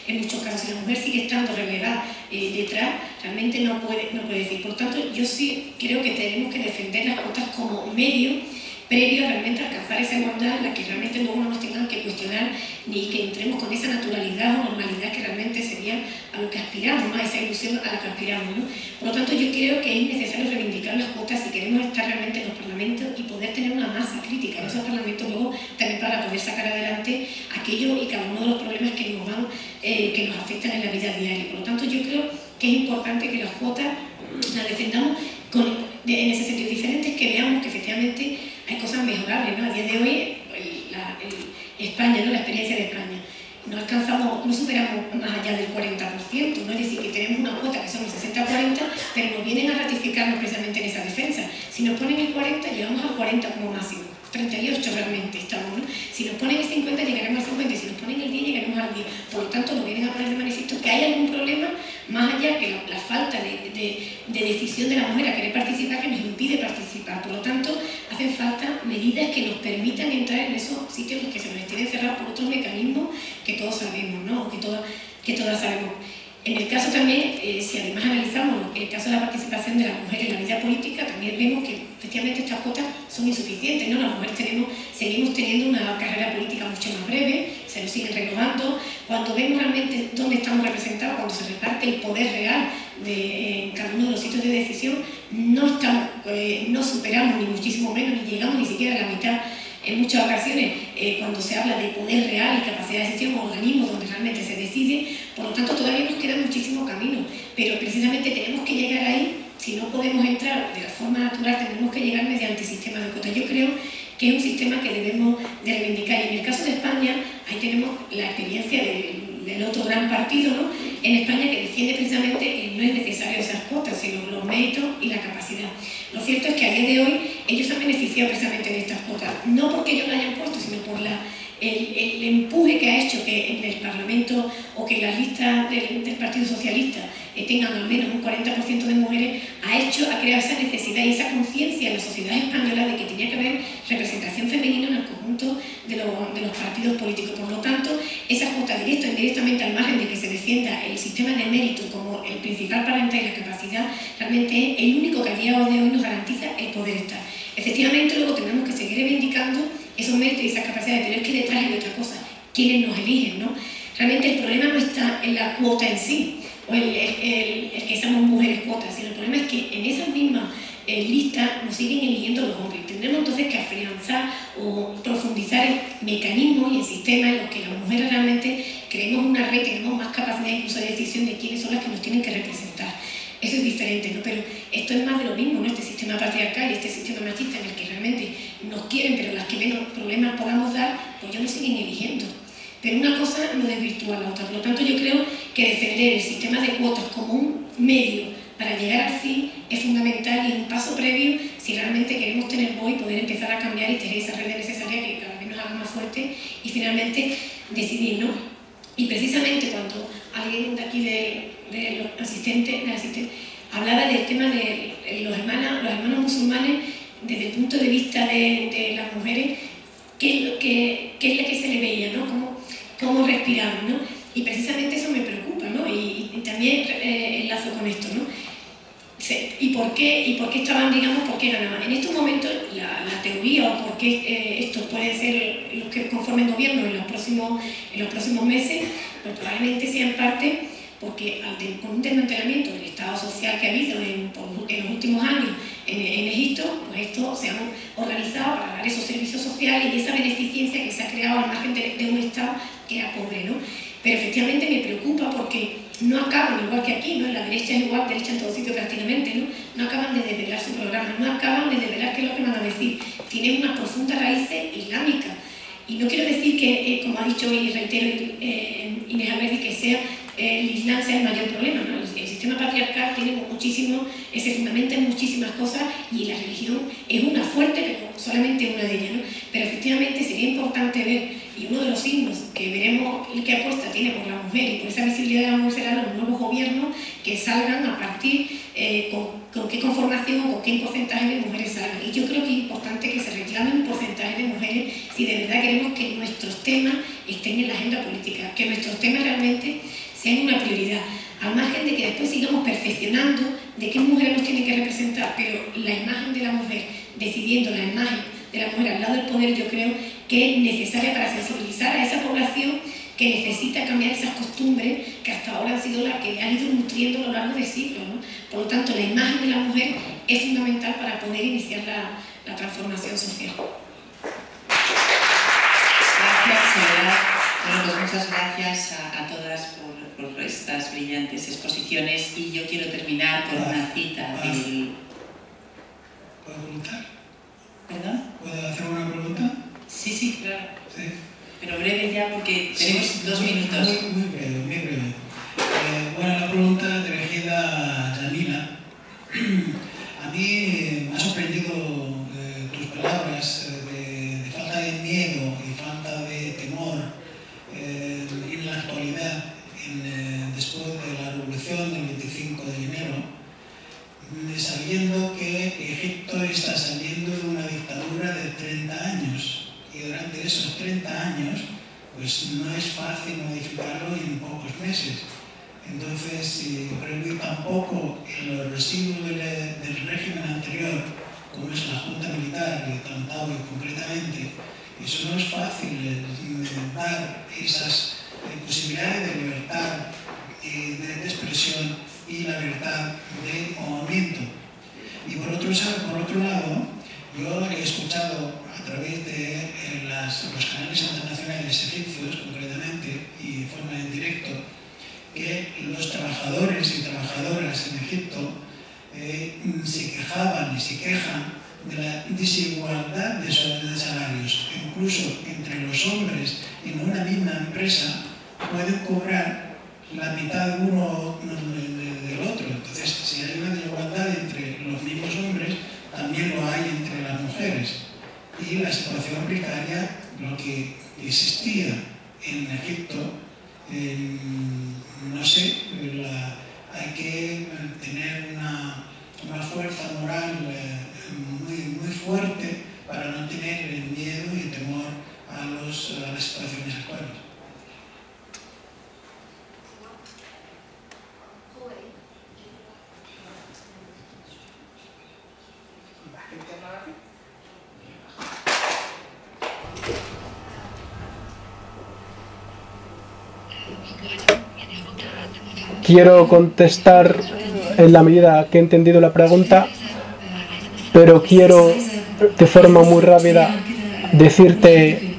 En muchos casos, si la mujer sigue estando relegada detrás, realmente no puede decir. Por tanto, yo sí creo que tenemos que defender las cuotas como medio previo a realmente alcanzar esa igualdad en la que realmente luego no nos tengan que cuestionar ni que entremos con esa naturalidad o normalidad que realmente sería a lo que aspiramos, ¿no? A esa ilusión a la que aspiramos, ¿no? Por lo tanto, yo creo que es necesario reivindicar las cuotas si queremos estar realmente en los parlamentos y poder tener una masa crítica en esos parlamentos luego también para poder sacar adelante aquello y cada uno de los problemas que nos afectan en la vida diaria. Por lo tanto, yo creo que es importante que las cuotas las defendamos en ese sentido. Diferente es que veamos que efectivamente hay cosas mejorables, ¿no? A día de hoy, España, ¿no? La experiencia de España, no superamos más allá del 40%, ¿no? Es decir, que tenemos una cuota que son el 60-40, pero nos vienen a ratificarnos precisamente en esa defensa. Si nos ponen el 40, llegamos al 40 como máximo. 38 realmente estamos, ¿no? Si nos ponen el 50 llegaremos al 50 y si nos ponen el 10 llegaremos al 10. Por lo tanto, nos vienen a poner de manifiesto que hay algún problema más allá que la falta de decisión de la mujer a querer participar que nos impide participar. Por lo tanto, hacen falta medidas que nos permitan entrar en esos sitios que se nos estén cerrados por otros mecanismos que todos sabemos, ¿no? O que todas sabemos. En el caso también, si además analizamos el caso de la participación de las mujeres en la vida política, también vemos que efectivamente estas cuotas son insuficientes, ¿no? Las mujeres seguimos teniendo una carrera política mucho más breve, se nos siguen renovando. Cuando vemos realmente dónde estamos representados, cuando se reparte el poder real en cada uno de los sitios de decisión, no superamos ni muchísimo menos, ni llegamos ni siquiera a la mitad. En muchas ocasiones, cuando se habla de poder real y capacidad de decisión, organismos donde realmente se decide, por lo tanto todavía nos queda muchísimo camino, pero precisamente tenemos que llegar ahí. Si no podemos entrar de la forma natural, tenemos que llegar mediante sistemas de cuotas. Yo creo que es un sistema que debemos de reivindicar. Y en el caso de España, ahí tenemos la experiencia del otro gran partido, ¿no? En España, que defiende precisamente que no es necesario esas cuotas, sino los méritos y la capacidad. Lo cierto es que a día de hoy ellos se han beneficiado precisamente de estas cuotas, no porque ellos la hayan puesto, sino por el empuje que ha hecho que en el Parlamento o que las listas del Partido Socialista tengan al menos un 40% de mujeres, ha creado esa necesidad y esa conciencia en la sociedad española de que tenía que haber representación femenina en el conjunto de los partidos políticos. Por lo tanto, esa cuota directa o indirectamente, al margen de que se defienda el sistema de mérito como el principal parámetro y la capacidad, realmente es el único que a día de hoy nos garantiza el poder estar. Efectivamente, luego tenemos que seguir reivindicando esos méritos y esas capacidades, pero es que detrás hay otra cosa, quienes nos eligen, ¿no? Realmente el problema no está en la cuota en sí, o el que seamos mujeres cuotas, sino el problema es que en esas mismas listas nos siguen eligiendo los hombres. Tendremos entonces que afianzar o profundizar el mecanismo y el sistema en los que las mujeres realmente creemos una red, tenemos más capacidad incluso de decisión de quiénes son las que nos tienen que representar. Eso es diferente, ¿no? Pero esto es más de lo mismo, ¿no? Este sistema patriarcal y este sistema machista en el que realmente nos quieren, pero las que menos problemas podamos dar, pues ellos nos siguen eligiendo. Pero una cosa no desvirtúa la otra. Por lo tanto, yo creo que defender el sistema de cuotas como un medio para llegar al fin es fundamental y es un paso previo si realmente queremos tener voz y poder empezar a cambiar y tener esa red necesaria que cada vez nos haga más fuerte y finalmente decidir, ¿no? Y precisamente cuando alguien de aquí de los asistentes hablaba del tema de los hermanos musulmanes desde el punto de vista de las mujeres, qué es lo que se le veía, ¿no? Cómo respiraban, ¿no? Y precisamente eso me preocupa, ¿no? Y también enlazo con esto, ¿no? ¿Y por qué estaban, digamos, por qué ganaban? En estos momentos, la teoría o por qué esto puede ser los que conformen gobierno en los próximos meses, pues probablemente sea en parte porque con un desmantelamiento del Estado social que ha habido en los últimos años en Egipto, pues estos se han organizado para dar esos servicios sociales y esa beneficencia que se ha creado al margen de un Estado que era pobre, ¿no? Pero efectivamente me preocupa porque no acaban, igual que aquí, ¿no? La derecha es igual, derecha en todo sitio prácticamente, ¿no? No acaban de desvelar su programa, no acaban de desvelar qué es lo que van a decir. Tienen unas profundas raíces islámicas. Y no quiero decir que, como ha dicho y reitero Inés Alberdi, que sea el Islam sea el mayor problema, ¿no? El sistema patriarcal tiene muchísimo, se fundamenta en muchísimas cosas y la religión es una fuerte, pero solamente una de ellas, ¿no? Pero efectivamente sería importante ver, y uno de los signos que veremos y que apuesta tiene por la mujer y por esa visibilidad de la mujer serán los nuevos gobiernos que salgan a partir con qué conformación o con qué porcentaje de mujeres salgan. Y yo creo que es importante que se reclame un porcentaje de mujeres si de verdad queremos que nuestros temas estén en la agenda política, que nuestros temas realmente sean una prioridad, al margen de que después sigamos perfeccionando de qué mujeres nos tienen que representar, pero la imagen de la mujer, decidiendo la imagen de la mujer al lado del poder, yo creo que es necesaria para sensibilizar a esa población que necesita cambiar esas costumbres que hasta ahora han sido las que le han ido nutriendo a lo largo de siglos, ¿no? Por lo tanto, la imagen de la mujer es fundamental para poder iniciar la transformación social. Gracias, Soledad. Bueno, pues muchas gracias a todas por estas brillantes exposiciones y yo quiero terminar con una cita del... ¿Puedo preguntar? ¿Perdón? ¿Puedo hacer una pregunta? Sí, sí, claro. Sí. Pero breve ya porque tenemos 2 minutos. Muy breve, muy breve. Bueno, la pregunta dirigida a Yamila. A mí me ha sorprendido tus palabras de falta de miedo y falta de temor en la actualidad, después de la revolución del 25 de enero, sabiendo que Egipto está saliendo de una dictadura de 30 años. Y durante esos 30 años, pues no es fácil modificarlo en pocos meses. Entonces, yo creo que tampoco en los residuos del régimen anterior, como es la Junta Militar y Tantawi concretamente, eso no es fácil dar esas posibilidades de libertad de expresión y la libertad de movimiento. Y por otro lado, yo he escuchado a través de los canales internacionales egipcios, concretamente, y de forma en directo, que los trabajadores y trabajadoras en Egipto se quejaban y se quejan de la desigualdad de salarios. Incluso entre los hombres en una misma empresa pueden cobrar la mitad uno del otro. Entonces, si hay una desigualdad entre los mismos hombres, también lo hay entre las mujeres. Y la situación precaria, lo que existía en Egipto, no sé, hay que tener una fuerza moral muy fuerte para no tener el miedo y el temor a las situaciones actuales. Quiero contestar en la medida que he entendido la pregunta, pero quiero de forma muy rápida decirte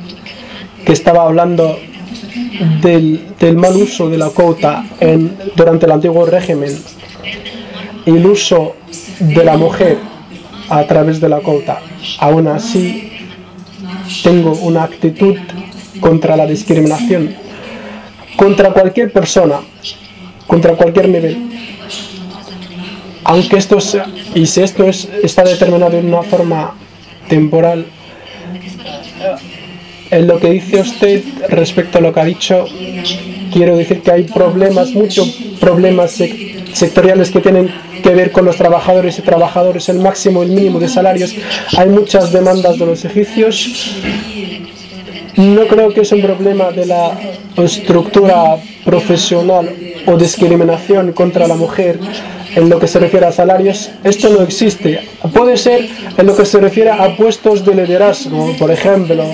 que estaba hablando del mal uso de la cuota durante el antiguo régimen y el uso de la mujer a través de la cuota. Aún así, tengo una actitud contra la discriminación, contra cualquier persona, contra cualquier nivel. Aunque esto está determinado de una forma temporal, en lo que dice usted respecto a lo que ha dicho, quiero decir que hay muchos problemas sectoriales que tienen que ver con los trabajadores y trabajadoras, el máximo y el mínimo de salarios. Hay muchas demandas de los egipcios. No creo que es un problema de la estructura profesional o discriminación contra la mujer en lo que se refiere a salarios. Esto no existe. Puede ser en lo que se refiere a puestos de liderazgo, por ejemplo,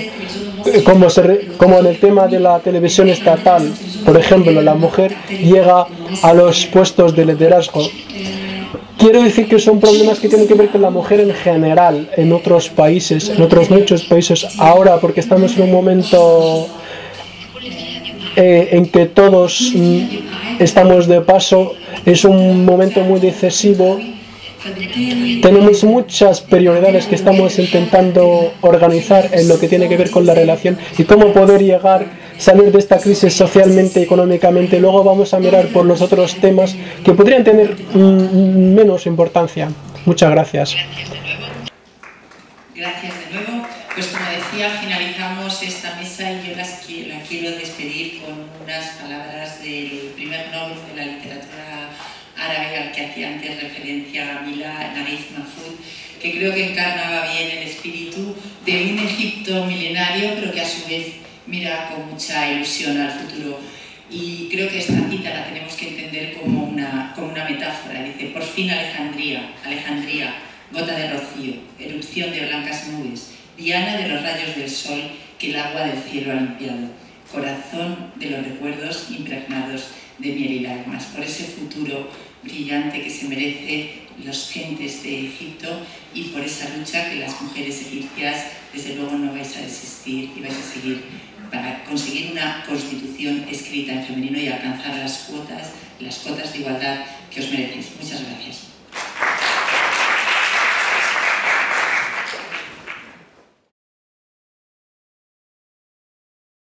como en el tema de la televisión estatal. Por ejemplo, la mujer llega a los puestos de liderazgo. Quiero decir que son problemas que tienen que ver con la mujer en general, en otros países, en otros muchos países. Ahora, porque estamos en un momento en que todos estamos de paso. Es un momento muy decisivo. Tenemos muchas prioridades que estamos intentando organizar en lo que tiene que ver con la relación y cómo poder salir de esta crisis socialmente y económicamente. Luego vamos a mirar por los otros temas que podrían tener menos importancia. Muchas gracias. Gracias de nuevo. Pues como decía, finalizamos esta mesa y yo la quiero despedir con unas palabras del primer Nobel de la literatura árabe al que hacía antes referencia Mila Naguib Mahfouz, que creo que encarnaba bien el espíritu de un Egipto milenario, pero que a su vez mira con mucha ilusión al futuro. Y creo que esta cita la tenemos que entender como una metáfora. Dice: por fin Alejandría, gota de rocío, erupción de blancas nubes, diana de los rayos del sol que el agua del cielo ha limpiado, corazón de los recuerdos impregnados de miel y lágrimas, por ese futuro brillante que se merece las gentes de Egipto y por esa lucha que las mujeres egipcias desde luego no vais a desistir y vais a seguir para conseguir una constitución escrita en femenino y alcanzar las cuotas de igualdad que os merecéis. Muchas gracias.